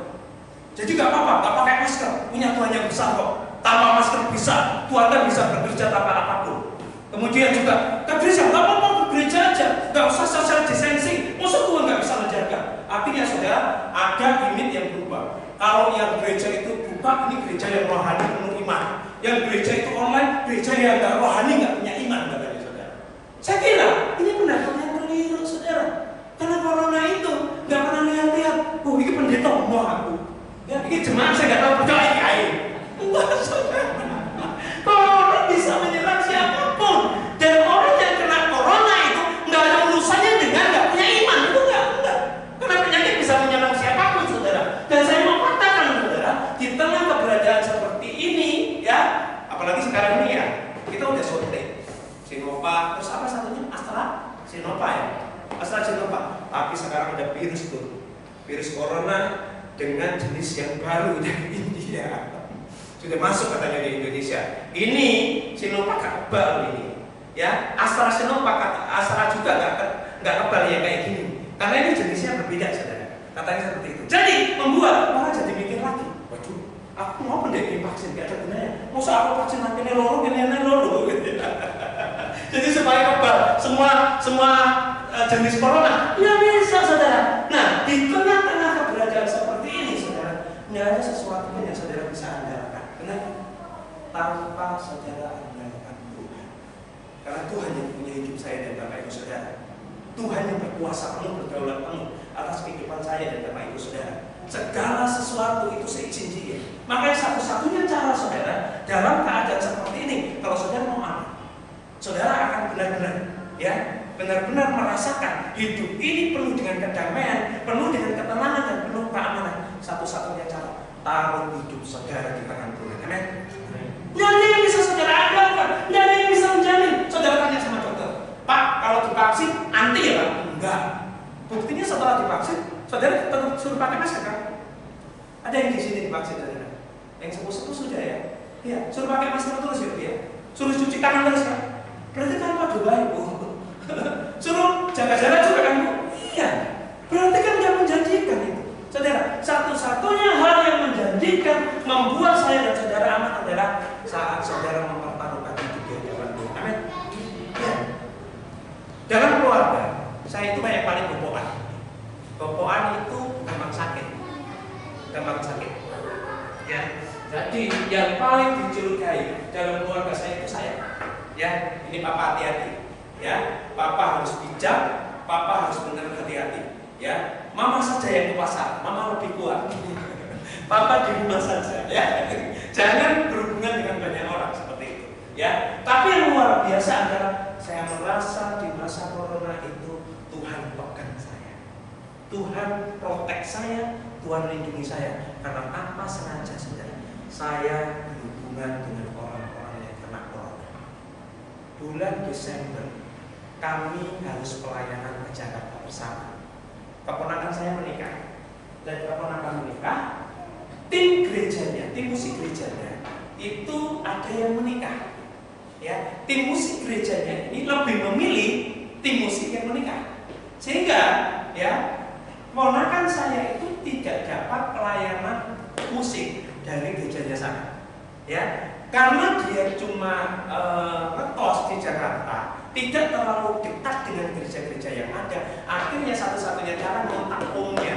Jadi nggak apa-apa, nggak pakai masker, punya Tuhan yang besar kok. Tanpa masker bisa, Tuhan kan bisa bekerja tanpa apapun. Kemudian juga ke gereja, nggak apa-apa ke gereja aja, nggak usah social distancing. Masa Tuhan nggak bisa menjaga? Artinya saudara, ada limit yang berubah. Kalau yang gereja itu buka, ini gereja yang rohani penuh iman. Yang gereja itu online, gereja yang nggak rohani, nggak punya iman, katanya saudara. Saya kira ini pendapat yang keliru, saudara. Karena corona itu nggak pernah lihat-lihat. Oh, ini pendeta mau aku. Ya, ini jemaat saya nggak tahu berdoa ini air. Enggak, saudara. Corona bisa menyerang siapapun. Dan orang yang kena corona itu nggak ada urusannya dengan nggak punya iman. Itu enggak. Karena penyakit bisa menyerang siapapun, saudara. Dan saya mau katakan, saudara, di tengah keberadaan seperti ini, ya, apalagi sekarang ini ya, kita udah suntik Sinovac, terus apa satunya? AstraZeneca ya. AstraZeneca. Tapi sekarang ada virus tuh, virus corona dengan jenis yang baru dari India. Sudah masuk katanya di Indonesia. Ini Sinovac gak kebal ini, ya. Astra juga gak kebal ya kayak gini. Karena ini jenisnya berbeda, saudara. Katanya seperti itu. Jadi membuat orang jadi mikir lagi. Waduh, aku mau pendek vaksin gak ada gunanya. Masa aku vaksin nanti ini loro gitu. Jadi supaya kebal semua jenis corona. Ya bisa, saudara. Nah, di tengah-tengah keberadaan seperti ini, saudara, nggak ada sesuatu yang saudara bisa andalkan. Kenapa? Tanpa saudara andalkan Tuhan. Karena Tuhan yang punya hidup saya dan Bapak Ibu saudara. Tuhan yang berkuasa penuh, berdaulat penuh atas kehidupan saya dan Bapak Ibu saudara. Segala sesuatu itu seizin Dia. Makanya satu-satunya cara saudara dalam keadaan seperti ini, kalau saudara mau aman, saudara akan benar-benar, ya, benar-benar merasakan hidup ini penuh dengan kedamaian, penuh dengan ketenangan dan penuh keamanan. Satu-satunya cara, taruh hidup saudara di tangan Tuhan. Amin. Nggak ada yang bisa saudara andalkan, nggak ada yang bisa menjamin. Saudara tanya sama dokter, Pak, kalau divaksin anti ya Pak? Enggak. Buktinya setelah divaksin, saudara tetap suruh pakai masker kan? Ada yang di sini divaksin, saudara? Yang sepuh-sepuh sudah ya? Iya, suruh pakai masker terus ya? Suruh cuci tangan terus kan? Berarti kan pada baik, Bu. Suruh jaga jarak juga kan, Bu? Iya. Berarti kan nggak menjanjikan itu. Saudara, satu-satunya hal yang menjanjikan membuat saya dan saudara aman adalah saat saudara mempertaruhkan hidup di hadapan Tuhan. Amin. Ya. Dalam keluarga, saya itu kayak paling gopokan. Gopokan itu gampang sakit. Ya. Jadi yang paling dicurigai dalam keluarga saya itu saya. Ya, ini Papa hati-hati. Ya, Papa harus bijak, Papa harus benar hati-hati. Ya, Mama saja yang ke pasar, Mama lebih kuat. Papa di rumah saja, ya. Jangan berhubungan dengan banyak orang seperti itu, ya. Tapi yang luar biasa adalah saya merasa di masa corona itu Tuhan pegang saya, Tuhan protek saya, Tuhan lindungi saya. Karena tanpa sengaja saya berhubungan dengan orang-orang yang kena corona. Bulan Desember kami harus pelayanan ke Jakarta bersama. Keponakan saya menikah, dan keponakan menikah, tim gerejanya, tim musik gerejanya itu ada yang menikah. Ya, tim musik gerejanya ini lebih memilih tim musik yang menikah, sehingga ya keponakan saya itu tidak dapat pelayanan musik dari gerejanya sana. Ya, karena dia cuma ngekos di Jakarta, tidak terlalu dekat dengan gereja-gereja yang ada. Akhirnya satu-satunya cara kontak omnya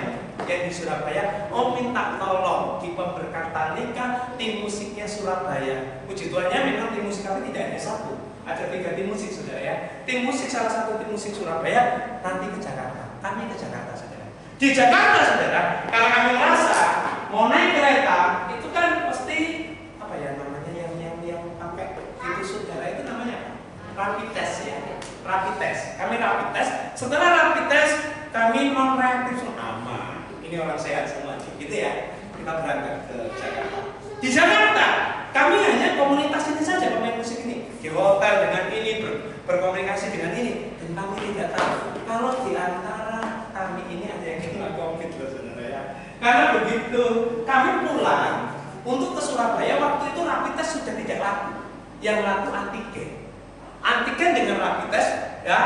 yang di Surabaya, Om minta tolong di pemberkatan nikah tim musiknya Surabaya. Puji Tuhannya memang tim musik kami tidak hanya satu, ada 3 tim musik, saudara ya. Tim musik salah satu tim musik Surabaya nanti ke Jakarta, kami ke Jakarta, saudara. Di Jakarta, saudara, kalau kami merasa mau naik kereta itu kan pasti apa ya namanya yang pakai itu, saudara, itu namanya rapid test ya, rapid test. Kami rapid test. Setelah rapid test kami non reaktif aman. Ini orang sehat semua, gitu ya. Kita berangkat ke Jakarta. Di Jakarta kami hanya komunitas ini saja, pemain musik ini di hotel dengan ini berkomunikasi dengan ini. Dan kami tidak tahu kalau di antara kami ini ada yang kena COVID, saudara ya. Karena begitu kami pulang untuk ke Surabaya, waktu itu rapid test sudah tidak laku. Yang laku antigen. Antigen dengan rapid test ya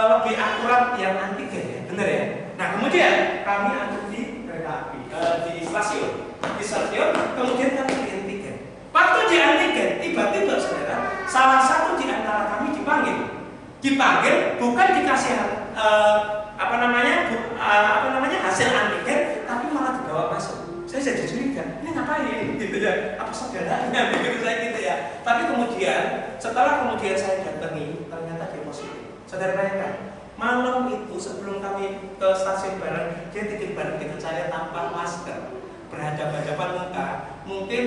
lebih akurat yang antigen ya, benar ya. Nah kemudian kami antri di kereta api, di stasiun, kemudian kami di antigen. Waktu di antigen tiba-tiba, saudara, salah satu di antara Dipanggil bukan dikasih hasil antigen, tapi malah dibawa masuk. Saya jadi curiga, ini ngapain gitu ya? Apa saudaranya? Begitu saya gitu ya. Tapi kemudian setelah saya datangi, ternyata dia positif. Saudara bayangkan, malam itu sebelum kami ke stasiun bareng, dia titip bareng dengan saya tanpa masker, berhadapan-hadapan muka, mungkin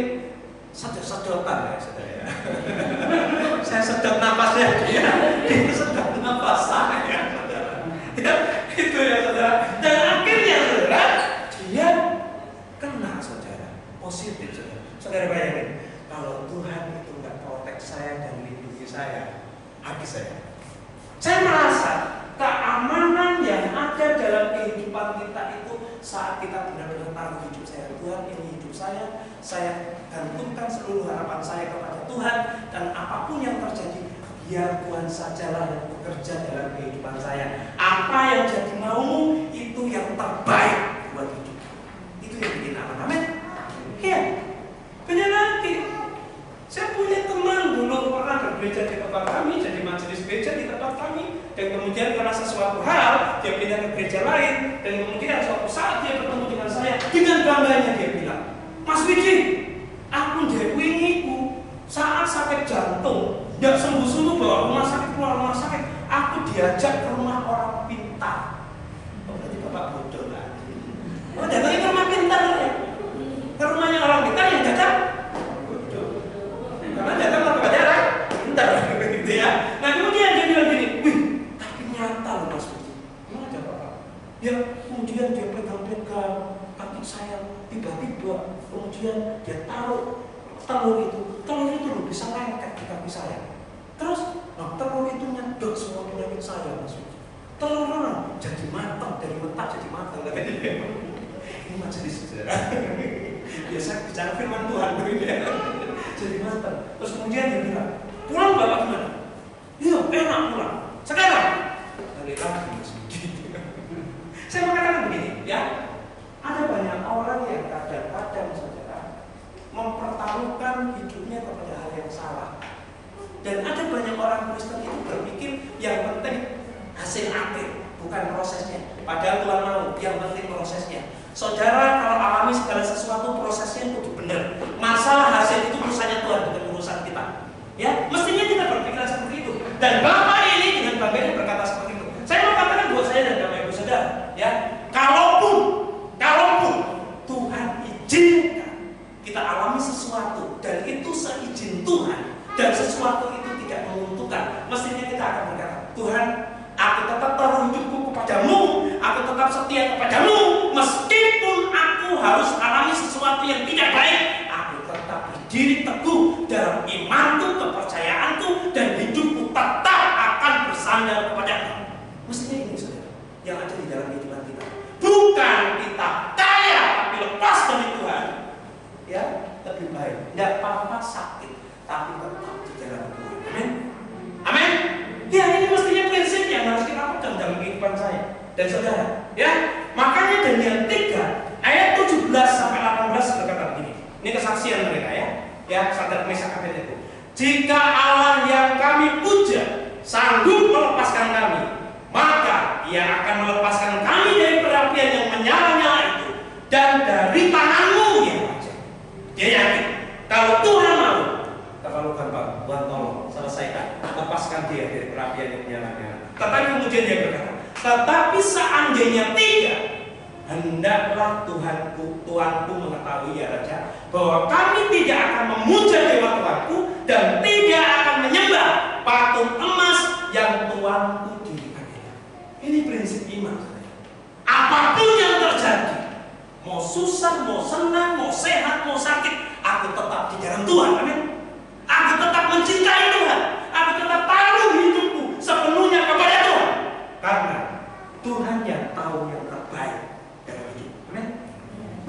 sedot-sedotan ya saudara ya. Saya sedot napasnya dia sedot napas saya saudara. Ya, itu ya saudara. Dan akhirnya saudara, dia kena saudara, positif saudara. Saudara bayangin, kalau Tuhan itu nggak protek saya dan melindungi saya, habis saya. Saya merasa keamanan yang ada dalam kehidupan kita itu saat kita benar-benar taruh hidup saya, Tuhan ini hidup saya gantungkan seluruh harapan saya kepada Tuhan, dan apapun yang terjadi biar Tuhan sajalah yang bekerja dalam kehidupan saya. Apa yang jadi maumu itu yang terbaik buat hidup. Itu yang bikin aman. Amin. Iya. Benar lagi. Saya punya teman dulu pernah bergereja di tempat kami, jadi majelis gereja di tempat kami, dan kemudian karena sesuatu hal dia pindah ke gereja lain, dan kemudian suatu saat dia bertemu dengan saya, dengan bangganya dia bilang, Mas Widi, aku jadi wingiku saat sakit jantung, tidak sembuh-sembuh bawa keluar rumah sakit, aku diajak ke rumah orang pintar. Oh, berarti bapak bodoh lah. Oh, datangnya ke rumah pintar ya? Ke rumahnya orang pintar yang datang. Karena datang ke daerah pintar gitu ya. Nah kemudian dia bilang gini, wih, tapi nyata loh Mas Budi. Gimana ada apa? Ya kemudian dia pegang-pegang kaki saya, tiba-tiba kemudian dia taruh telur itu loh bisa lengket di kaki saya. Terus, telur itu nyedot semua penyakit saya Mas Budi. Telur jadi matang, dari mentah jadi matang. Ini majelis saudara. Biasa bicara firman Tuhan begini. Jadi matang. Terus kemudian dia bilang, pulang bapak gimana? Iya, enak pulang. Sekarang balik lagi Mas Budi. Saya mengatakan begini, ya. Ada banyak orang yang kadang-kadang saudara mempertaruhkan hidupnya kepada hal yang salah. Dan ada banyak orang Kristen itu berpikir yang penting hasil akhir, bukan prosesnya. Padahal Tuhan mau, yang penting prosesnya. Saudara kalau alami segala sesuatu prosesnya itu benar. Masalah hasil itu urusannya Tuhan, bukan urusan kita. Ya, mestinya kita berpikiran seperti itu. Dan Bapak ini dengan bangganya berkata seperti itu. Saya mau katakan buat saya dan Bapak Ibu Saudara, ya, kalaupun Tuhan izinkan kita alami sesuatu dan itu seizin Tuhan dan sesuatu itu tidak menguntungkan, mestinya kita akan berkata, Tuhan, aku tetap taruh hidupku kepadamu, aku tetap setia kepadamu, meskipun aku harus alami sesuatu yang tidak baik, aku tetap berdiri teguh dalam imanku, kepercayaanku, dan hidupku tetap akan bersandar kepadamu. Mestinya ini saudara yang ada di dalam kehidupan kita. Bukan kita kaya tapi lepas dari Tuhan, ya lebih baik. Tidak apa-apa sakit, tapi tetap di dalam Tuhan. Amin. Amin. Ya ini mestinya prinsip yang harus kita pegang dalam kehidupan saya dan saudara. Ya, makanya Daniel 3 ayat 17 sampai 18 berkata begini. Ini kesaksian mereka ya. Ya, Sadrak Mesak Abednego. Jika Allah yang kami puja sanggup melepaskan kami, maka Ia akan melepaskan kami dari perapian yang menyala-nyala itu dan dari tanganmu yang wajib. Dia yakin kalau Tuhan mau, kalau gampang, Tuhan tolong selesaikan, lepaskan dia dari perapian yang menyala-nyala. Tetapi kemudian dia berkata, tetapi seandainya tidak, hendaklah Tuanku mengetahui ya Raja, bahwa kami tidak akan memuja dewa Tuanku dan tidak akan menyembah patung emas yang Tuanku dirikan. Ini prinsip iman. Apapun yang terjadi, mau susah, mau senang, mau sehat, mau sakit, aku tetap di dalam Tuhan. Amin. Aku tetap mencintai Tuhan. Aku tetap taruh hidupku sepenuhnya kepada Tuhan. Karena Tuhan yang tahu yang terbaik dalam hidup. Amin.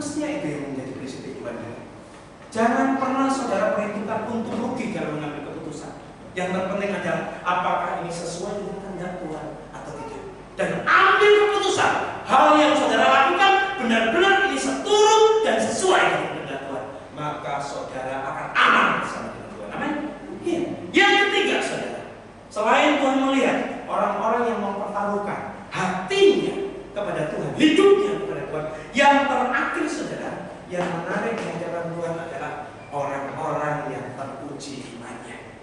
Mestinya itu yang menjadi prinsip kehidupan kita. Jangan pernah saudara perhitungkan untung rugi dalam mengambil keputusan. Yang terpenting adalah apakah ini sesuai dengan kehendak Tuhan atau tidak. Dan ambil keputusan. Hal yang saudara lakukan benar-benar ini seturut dan sesuai dengan kehendak Tuhan. Maka saudara akan aman bersama dengan Tuhan. Amin. Yang ketiga saudara, Selain Tuhan melihat orang-orang yang mempertaruhkan hatinya kepada Tuhan, hidupnya kepada Tuhan, yang terakhir saudara, yang menarik di hadapan Tuhan adalah orang-orang yang teruji imannya.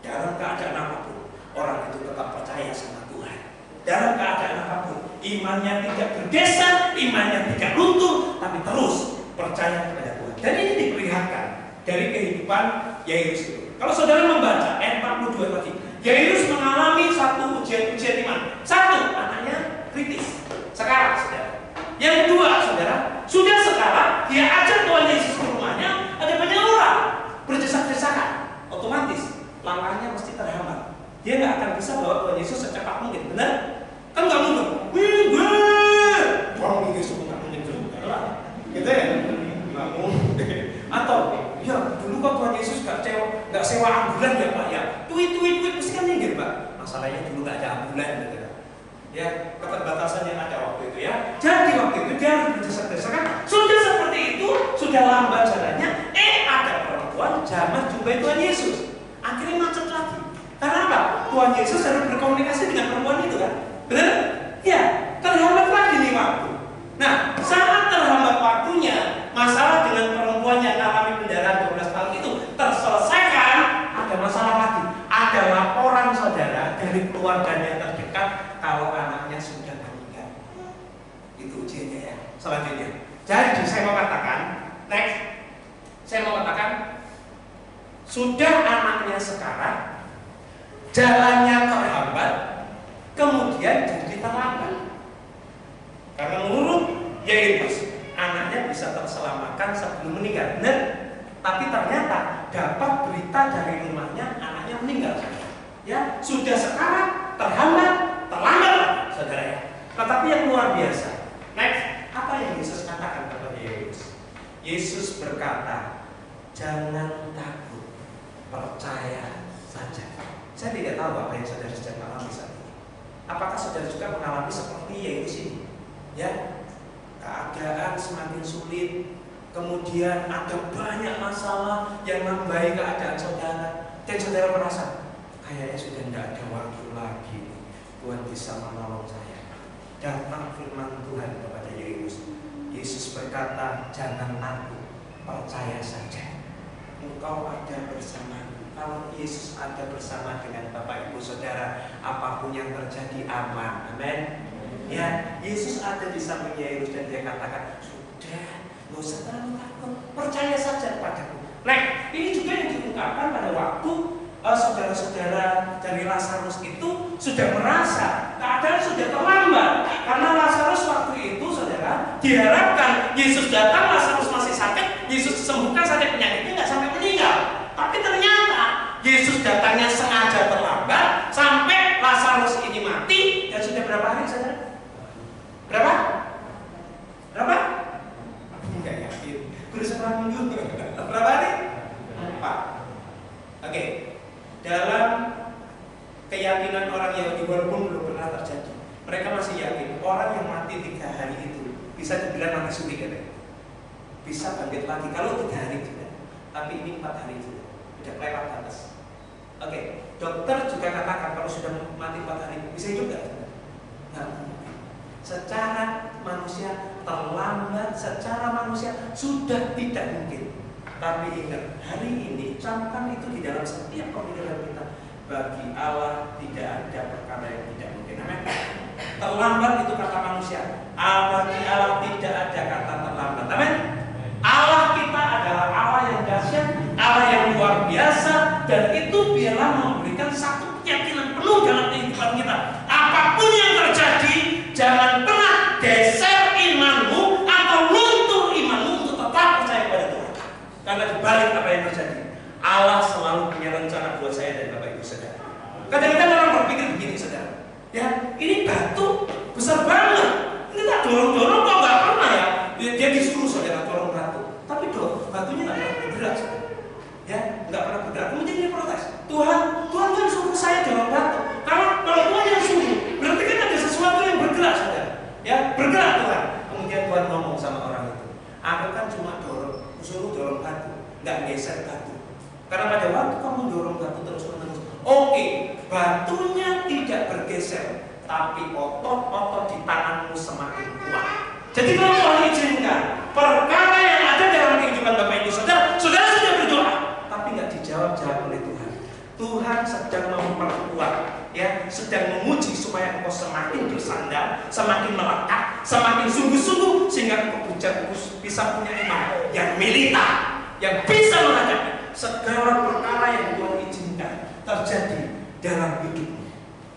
Dalam keadaan apapun, orang itu tetap percaya sama Tuhan. Dalam keadaan apapun, imannya tidak bergeser, imannya tidak luntur, tapi terus percaya kepada Tuhan. Dan ini diperlihatkan dari kehidupan Yairus itu. Kalau saudara membaca ayat 42 tadi, Yairus mengalami satu ujian iman. Satu, anaknya kritis. Sekarang, saudara. Yang kedua, saudara, sudah sekarang dia ajak Tuhan Yesus ke rumahnya, ada banyak orang berdesak-desakan. Otomatis langkahnya mesti terhambat. Dia nggak akan bisa bawa Tuhan Yesus secepat mungkin, benar? Kan nggak mungkin. Tuhan Yesus nggak mungkin juga, gitu ya? Nggak mungkin. Atau, ya dulu kok Tuhan Yesus nggak sewa ambulan ya Pak ya? Tweet mesti kan minggir Pak. Masalahnya dulu nggak ada ambulan, gitu. Ya, keterbatasan yang ada waktu itu ya. Jadi waktu itu dia harus berdesak-desakan. Sudah seperti itu, sudah lambat jalannya. Ada perempuan jamah jumpai Tuhan Yesus. Akhirnya macet lagi. Karena apa? Tuhan Yesus harus berkomunikasi dengan perempuan itu kan? Benar? Ya, terhambat lagi nih waktu. Nah, saat terhambat waktunya, masalah dengan perempuan yang mengalami pendarahan 12 tahun itu terselesaikan, ada masalah lagi. Ada laporan saudara dari keluarganya terdekat kalau anaknya sudah meninggal. Itu ujiannya ya. Selanjutnya. Jadi saya mau katakan, next. Saya mau katakan, sudah anaknya sekarang, jalannya terhambat, kemudian jadi terlambat. Karena menurut Yairus, anaknya bisa terselamatkan sebelum meninggal. Benar? Tapi ternyata dapat berita dari rumahnya anaknya meninggal. Ya, sudah sekarang terhambat, terlambat, saudara ya. Tetapi yang luar biasa. Next, apa yang Yesus katakan kepada Yairus? Yesus berkata, jangan takut, percaya saja. Saya tidak tahu apa yang saudara sedang alami saat ini. Apakah saudara juga mengalami seperti Yairus ini? Ya, keadaan semakin sulit, kemudian ada banyak masalah yang nambahi keadaan saudara, dan saudara merasa kayaknya sudah tidak ada waktu lagi. Tuhan bisa menolong saya. Datang firman Tuhan kepada Yairus. Yesus berkata, jangan takut, percaya saja. Engkau ada bersamaku. Kalau Yesus ada bersama dengan Bapak Ibu Saudara, apapun yang terjadi aman. Amin. Ya, Yesus ada di samping Yairus dan dia katakan, sudah, nggak usah terlalu takut, percaya saja padaku. Nah, ini juga yang diungkapkan pada waktu saudara-saudara dari Lazarus itu sudah merasa keadaan sudah terlambat. Karena Lazarus waktu itu, saudara, diharapkan Yesus datang, Lazarus masih sakit, Yesus sembuhkan sakit penyakitnya nggak sampai meninggal. Tapi ternyata Yesus datangnya sengaja terlambat sampai Lazarus ini mati. Dan sudah berapa hari, saudara? Berapa? Berapa? Enggak yakin. Berusaha minggu. Berapa hari? 4. Oke. Dalam keyakinan orang Yahudi walaupun belum pernah terjadi, mereka masih yakin orang yang mati 3 hari itu bisa dibilang mati suri kan? Bisa bangkit lagi kalau 3 hari juga. Tapi ini 4 hari juga. Udah lewat batas. Oke. Dokter juga katakan kalau sudah mati 4 hari bisa hidup nggak? Nggak. Secara manusia terlambat, secara manusia sudah tidak mungkin. Tapi ingat, hari ini camkan itu di dalam setiap pemikiran kita. Bagi Allah tidak ada perkara yang tidak mungkin. Amin. Terlambat itu kata manusia. Bagi Allah tidak ada kata terlambat. Amin. Allah kita adalah Allah yang dahsyat, Allah yang luar biasa, dan itu biarlah memberikan satu keyakinan penuh dalam kehidupan kita. Apapun yang terjadi, jangan pernah geser imanmu atau luntur imanmu untuk tetap percaya pada Tuhan. Karena dibalik apa yang terjadi, Allah selalu punya rencana buat saya dan Bapak Ibu Saudara. Kadang-kadang orang berpikir begini, saudara. Ya, ini batu besar banget. Ini tak dorong-dorong kok nggak pernah ya. Dia disuruh saudara dorong batu, tapi batunya nggak pernah bergerak. Ya, nggak pernah bergerak. Kemudian dia protes. Tuhan kan suruh saya dorong batu. Kalau Tuhan yang suruh, berarti kan ada sesuatu yang bergerak, saudara. Ya, bergerak Tuhan. Kemudian Tuhan ngomong sama orang itu, aku kan cuma suruh dorong batu, nggak geser batu. Karena pada waktu kamu dorong batu terus-menerus, oke, batu geser, tapi otot-otot di tanganmu semakin kuat. Jadi kalau Tuhan izinkan perkara yang ada dalam kehidupan Bapak Ibu Saudara, saudara sudah berdoa, tapi nggak dijawab oleh Tuhan. Tuhan sedang memperkuat, ya, sedang menguji supaya engkau semakin bersandar, semakin melekat, semakin sungguh-sungguh, sehingga engkau bisa punya iman yang militan, yang bisa menghadapi segala perkara yang Tuhan izinkan terjadi dalam hidupmu.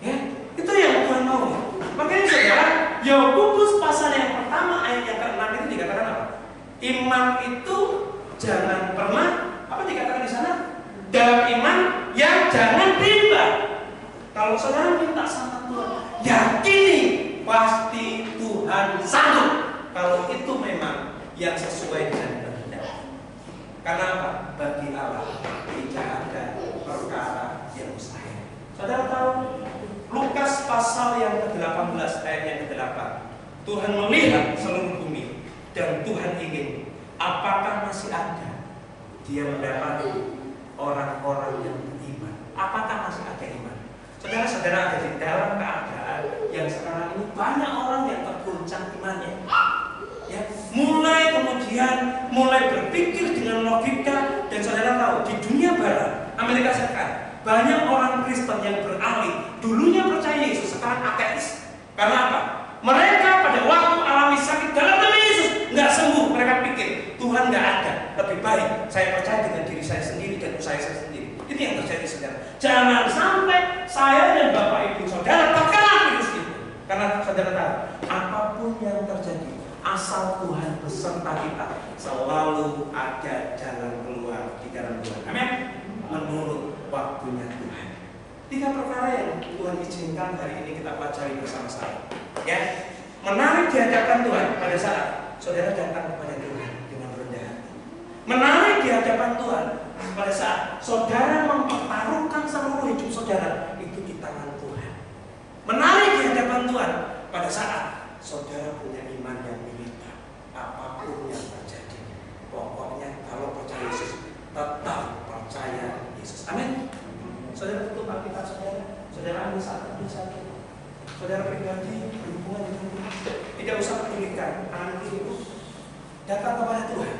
Ya, itu yang Tuhan mau. Makanya saudara, Yakobus pasal yang pertama ayat yang ke-6 itu dikatakan apa? Iman itu jangan pernah, apa dikatakan di sana? Dalam iman yang jangan bimbang. Kalau saudara minta sama Tuhan, yakini pasti Tuhan sanggup. Kalau itu memang yang sesuai dengan kehendak. Karena apa? Bagi Allah tidak ada perkara yang mustahil. Saudara tahu Lukas pasal yang ke-18 ayat yang ke-8. Tuhan melihat seluruh bumi dan Tuhan ingin apakah masih ada dia mendapati orang-orang yang beriman. Apakah masih ada iman? Saudara-saudara ada di dalam keadaan yang sekarang ini banyak orang yang terguncang imannya. Ya, mulai berpikir dengan logika, dan saudara tahu di dunia barat, Amerika Serikat, banyak orang Kristen yang beralih, dulunya percaya Yesus, sekarang ateis. Karena apa? Mereka pada waktu alami sakit dalam nama Yesus nggak sembuh, mereka pikir Tuhan nggak ada. Lebih baik saya percaya dengan diri saya sendiri dan usaha saya sendiri. Ini yang terjadi saudara. Jangan sampai saya dan Bapak Ibu saudara terkena virus itu. Karena saudara tahu, apapun yang terjadi, asal Tuhan beserta kita, selalu ada jalan keluar di dalam Tuhan. Amin. Menurut waktunya Tuhan. 3 perkara yang Tuhan izinkan hari ini kita pelajari bersama-sama. Ya, menarik di hadapan Tuhan pada saat saudara datang kepada Tuhan dengan rendah hati. Menarik di hadapan Tuhan pada saat saudara mempertaruhkan seluruh hidup saudara itu di tangan Tuhan. Menarik di hadapan Tuhan pada saat saudara punya iman yang militan. Apapun yang terjadi, pokoknya kalau percaya Yesus, tetap percaya Yesus. Amin. Saudara tutup Alkitab saudara ambil satu persatu. Saudara pribadi berhubungan dengan Tuhan, tidak usah pedulikan kanan kiri, datang kepada Tuhan.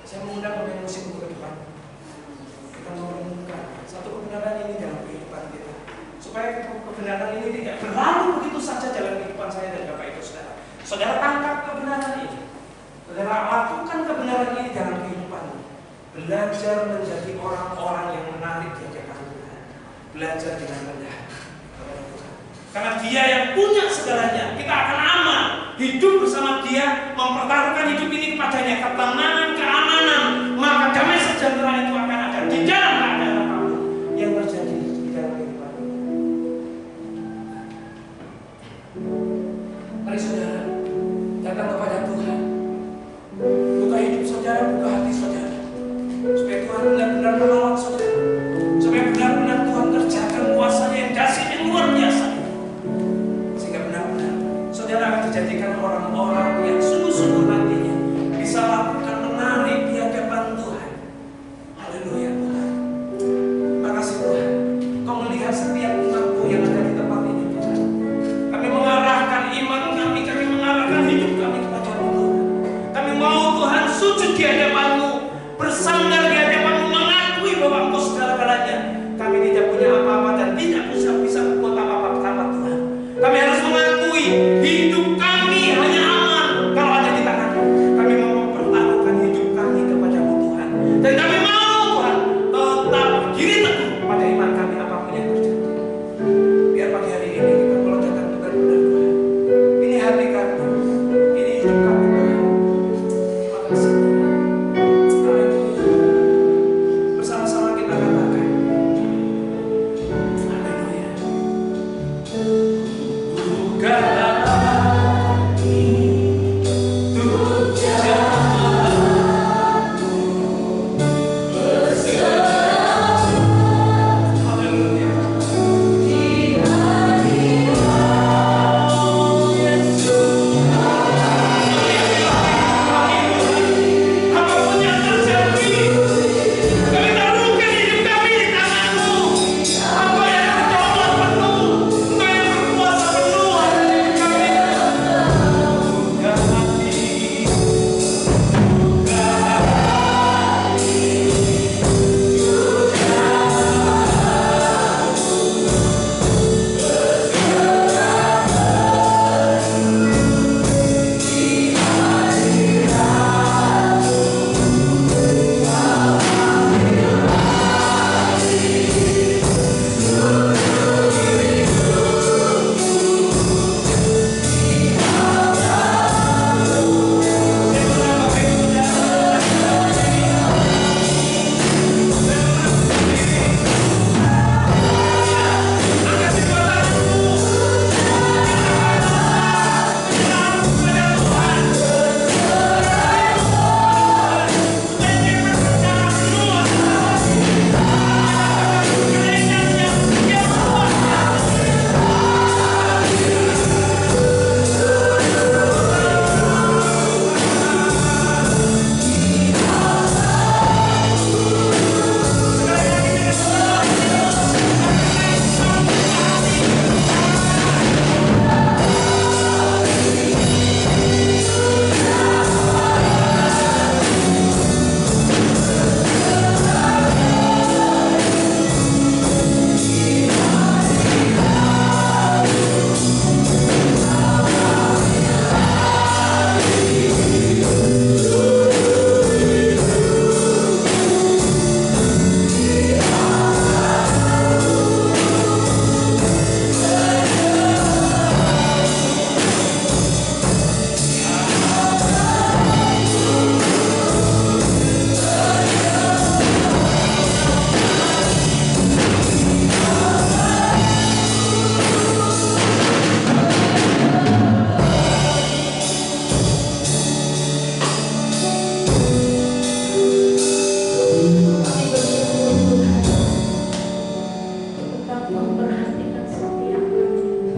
Saya mengundang pemain musik untuk ke depan. Kita mau menemukan satu kebenaran ini dalam kehidupan kita, supaya kebenaran ini tidak berlalu begitu saja dalam kehidupan saya dan Bapak Ibu saudara. Saudara tangkap kebenaran ini. Saudara lakukan kebenaran ini dalam kehidupanmu. Belajar menjadi orang-orang yang menarik di hadapan Tuhan. Belajar dengan rendah kepada Tuhan. Karena Dia yang punya segalanya, kita akan aman. Hidup bersama Dia, mempertaruhkan hidup ini kepadanya, ketenangan, keamanan, maka damai sejahtera itu akan ada di dalam keadaan apapun yang terjadi di dalam kehidupan. Mari saudara datang kepada Tuhan. Buka hidup saudara, buka hati saudara, supaya Tuhan benar-benar menolong saudara, supaya benar-benar Tuhan kerjakan kuasa-Nya yang dahsyat, yang luar biasa, sehingga benar-benar saudara akan dijadikan orang-orang yang sungguh-sungguh nantinya bisa lakukan menarik di hadapan Tuhan. Haleluya Tuhan. Makasih Tuhan, Kau melihat setiap umat-Mu yang ada di tempat ini Tuhan. Kami mengarahkan iman kami mengarahkan hidup kami kepada-Mu Tuhan. Kami mau Tuhan sujud di hadapan-Mu, bersandar di hadapan-Mu, mengakui bahwa Engkau segala-galanya. Kami tidak punya apa-apa dan tidak bisa berbuat apa-apa tanpa Tuhan. Kami harus mengakui hidup kami hanya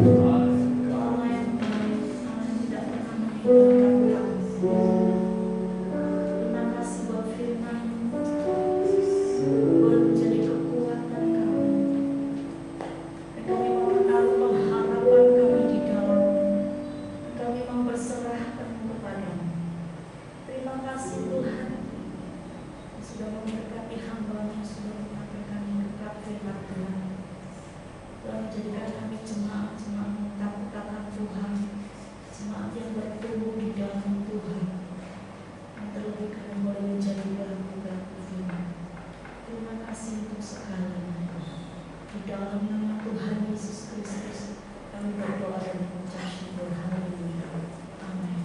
Allah yang baik, Allah yang tidak pernah meninggalkan kami. Terima kasih buat firman-Mu, boleh menjadi kekuatan kami. Dan kami mau menaruh pengharapan kami di dalam-Mu. Kami mau berserahkan kepada-Mu. Terima kasih Tuhan, yang sudah memberkati hamba-Mu, sudah menyampaikan berkat firman Tuhan. Telah menjadikan kami jemaat-jemaat yang takut akan Tuhan, jemaat yang bertumbuh di dalam Tuhan. Yang terlebih kami boleh menjadi pelaku-pelaku firman. Terima kasih untuk segalanya. Di dalam nama Tuhan Yesus Kristus kami berdoa dan mengucap syukur. Haleluya. Amin.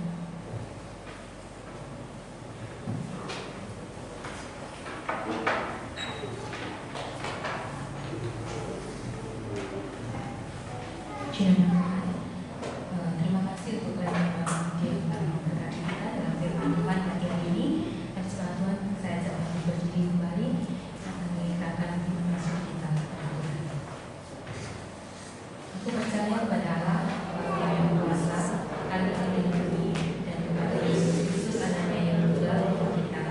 Terima kasih untuk yang memberkati kita dalam firman Tuhan pagi ini. Dan setelah Tuhan, saya ajak untuk berdiri kembali dan mengingatkan firman kita. Aku percaya kepada Allah yang berkuasa, kami melindungi dan kepada Yesus Kristus anaknya yang tunggal untuk kita,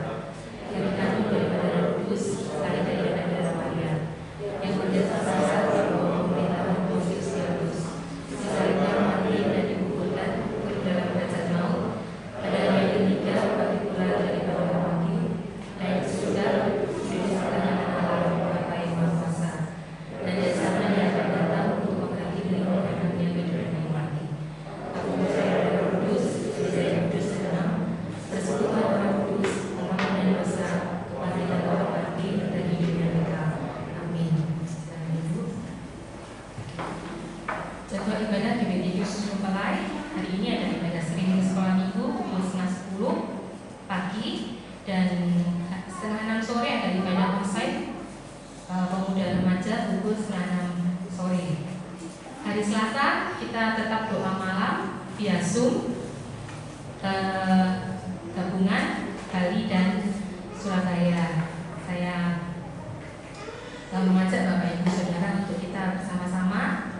yang dikandung daripada Roh Kudus, lahir daripada darah Maria, yang menderita siksa di bawah pemerintahan Pontius Pilatus, disalibkan, mati dan dikuburkan ke dalam kerajaan maut, pada hari yang ketiga bangkit pula daripada orang mati, naik ke surga, duduk di kanan Allah Bapa yang Maha Kuasa, dan dari sana Dia akan datang untuk menghakimi orang yang hidup dan yang mati. Aku percaya pada Roh Kudus, gereja kudus dan tenang, persekutuan orang kudus, pengampunan dosa, kebangkitan orang mati, dan hidup yang kekal. Amin. Silakan Ibu. Jadwal ibadah di BD Yesus Mempelai hari ini ada ibadah streaming sekolah minggu pukul 5.10 pagi dan 5:30 sore ada ibadah onsite pemuda remaja pukul 5:30 sore. Hari Selasa kita tetap doa malam via Zoom gabungan Bali dan Surabaya. Saya mengajak Bapak Ibu Saudara untuk kita bersama-sama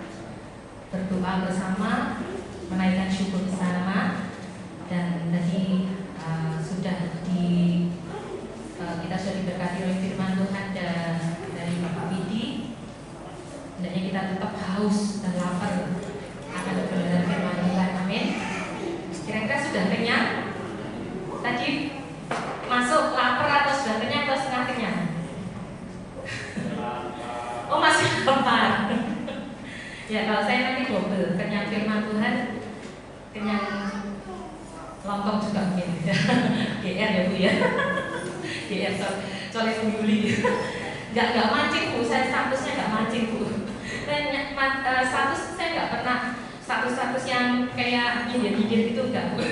berdoa bersama, menaikkan syukur bersama, dan tadi kita sudah diberkati oleh firman Tuhan dari Bapak Widi. Hendaknya kita tetap haus dan lapar akan kebenaran firman Tuhan. Amin. Kira-kira sudah kenyang? Tadi masuk lapar atau sudah kenyang atau setengah kenyang? Oh, masih lapar. Ya, kalau saya nanti double, kenyang firman Tuhan, kenyang lontong juga mungkin. GR ya Bu ya. GR colek Yuli. Enggak mancing Bu, saya statusnya enggak mancing Bu. Status saya enggak pernah status yang kayak nyindir-nyindir gitu enggak Bu.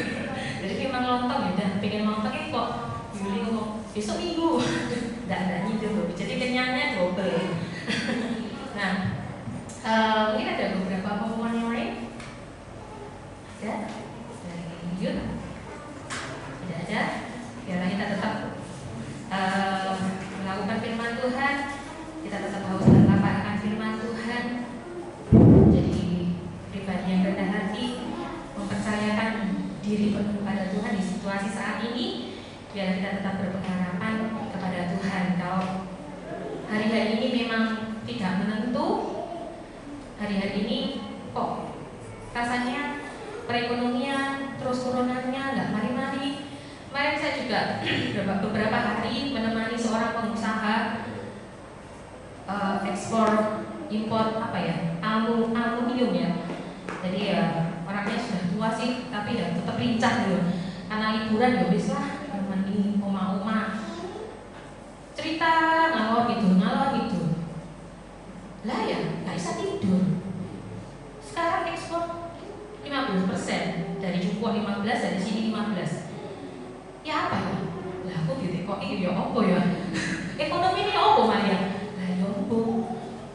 Jadi memang lontong ya, dan pengen lontongnya kok Yuli ngomong besok minggu. Enggak nyindir Bu. Jadi kenyangnya double. Nah, mungkin ada beberapa pengumuman yang lain. Ada? Dari Yud? Tidak ada? Biarlah kita tetap melakukan firman Tuhan. Kita tetap haus dan lapar akan firman Tuhan. Jadi pribadi yang rendah hati, mempercayakan diri penuh pada Tuhan di situasi saat ini. Biar kita tetap berpengharapan kepada Tuhan. Kalau hari-hari ini memang tidak menentu, hari-hari ini kok rasanya perekonomian terus turunannya nggak mari-mari. Kemarin saya juga beberapa hari menemani seorang pengusaha ekspor impor aluminium ya. Jadi ya orangnya sudah tua sih, tapi ya tetap lincah gitu. Karena liburan ya wis lah menemani oma-oma cerita ngalor gitu. Lah ya nggak bisa tidur. Sekarang ekspor 15%, dari Jepang 15, dari sini 15. Ya apa ya? Lah aku gitu kok ini ya apa ya? Ekonomi ini apa Maria? Lah ya apa?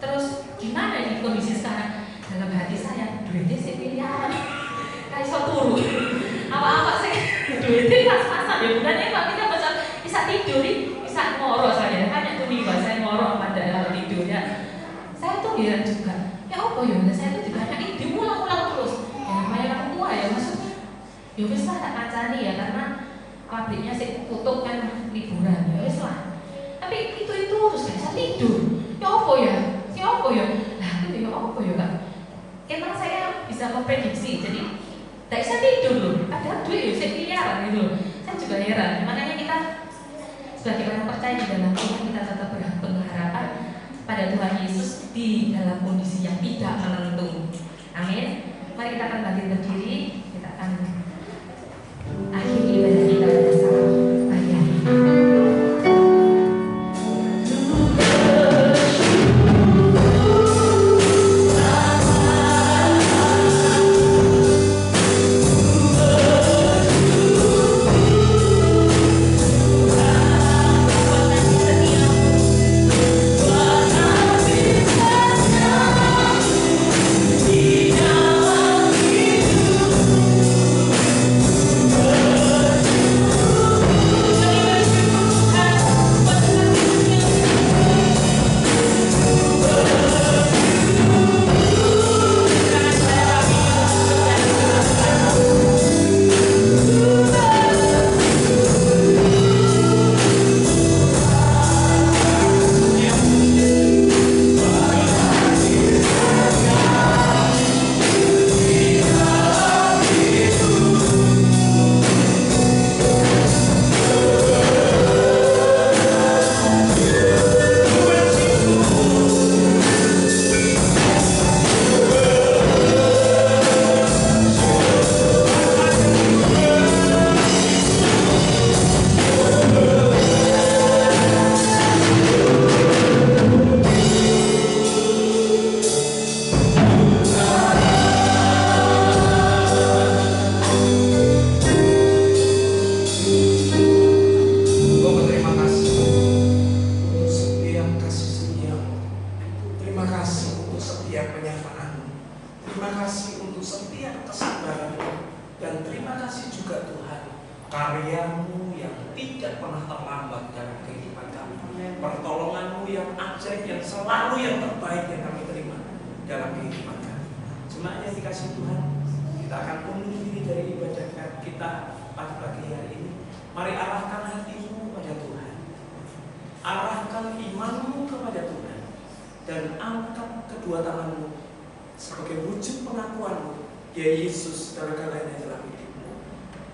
Terus gimana ini kondisi sekarang? Dalam hati saya, duitnya sih miliaran. Kayak iso turu. Apa-apa sih? Duitnya pas-pasan ya bukannya Pak kita bisa tidur, bisa ngoro saya. Hanya tuh nih saya ngoro pada tidur ya. Saya tuh heran juga. Ya apa ya? Saya tuh juga hanya ide mulang Ya wis lah tak kancani ya, karena pabriknya sih tutup kan liburan. Ya wis lah. Tapi itu terus gak bisa tidur. Ya apa ya? Si apa ya? Lah itu ya apa ya Kak? Emang saya bisa memprediksi, jadi tak bisa tidur loh. Padahal duit ya saya miliaran gitu loh. Saya juga heran. Makanya kita sebagai orang percaya di dalam Tuhan, kita tetap berharapan pada Tuhan Yesus di dalam kondisi yang tidak menentu. Amin. Mari kita akan bangkit berdiri. Kita akan akhiri ibadah kita bersama. Pagi hari.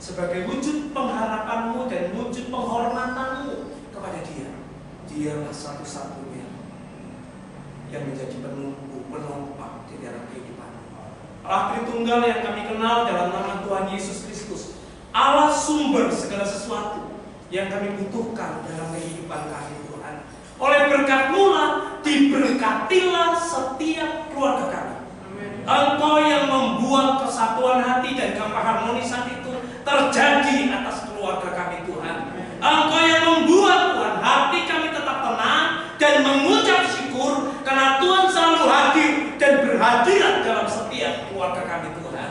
Sebagai wujud pengharapanmu dan wujud penghormatanmu kepada Dia. Dialah satu-satunya yang menjadi penopang di dalam kehidupanmu. Allah Tritunggal yang kami kenal dalam nama Tuhan Yesus Kristus, Allah sumber segala sesuatu yang kami butuhkan dalam kehidupan kami, Tuhan. Oleh berkat-Mu lah diberkatilah setiap keluarga kami. Engkau yang membuat kesatuan hati dan keharmonisan itu terjadi atas keluarga kami, Tuhan. Engkau yang membuat, Tuhan, hati kami tetap tenang dan mengucap syukur karena Tuhan selalu hadir dan berhadirat dalam setiap keluarga kami, Tuhan.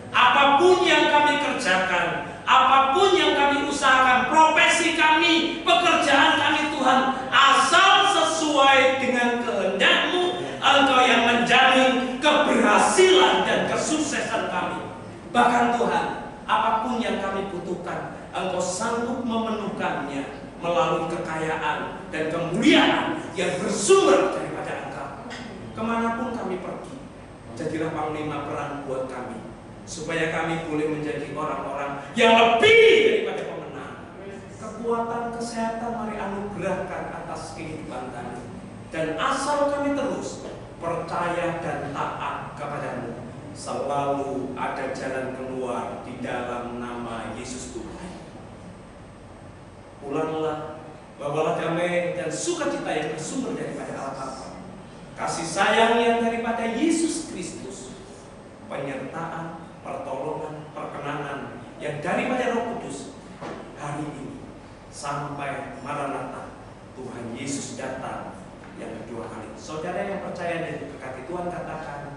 Apapun yang kami kerjakan, apapun yang kami usahakan, profesi kami, pekerjaan kami, Tuhan, asal sesuai dengan kehendak-Mu, Engkau yang menjamin keberhasilan dan kesuksesan kami. Bahkan Tuhan, apapun yang kami butuhkan, Engkau sanggup memenuhkannya melalui kekayaan dan kemuliaan yang bersumber daripada Engkau. Kemanapun kami pergi, jadilah panglima perang buat kami, supaya kami boleh menjadi orang-orang yang lebih daripada pemenang. Kekuatan, kesehatan mari anugerahkan atas kehidupan kami. Dan asal kami terus percaya dan taat kepada-Mu, selalu ada jalan keluar di dalam nama Yesus Tuhan. Pulanglah, bawalah damai dan sukacita yang bersumber daripada Allah Bapa, kasih sayang yang daripada Yesus Kristus, penyertaan, pertolongan, perkenanan yang daripada Roh Kudus hari ini sampai Maranatha Tuhan Yesus datang yang kedua kali. Saudara yang percaya dan diberkati Tuhan katakan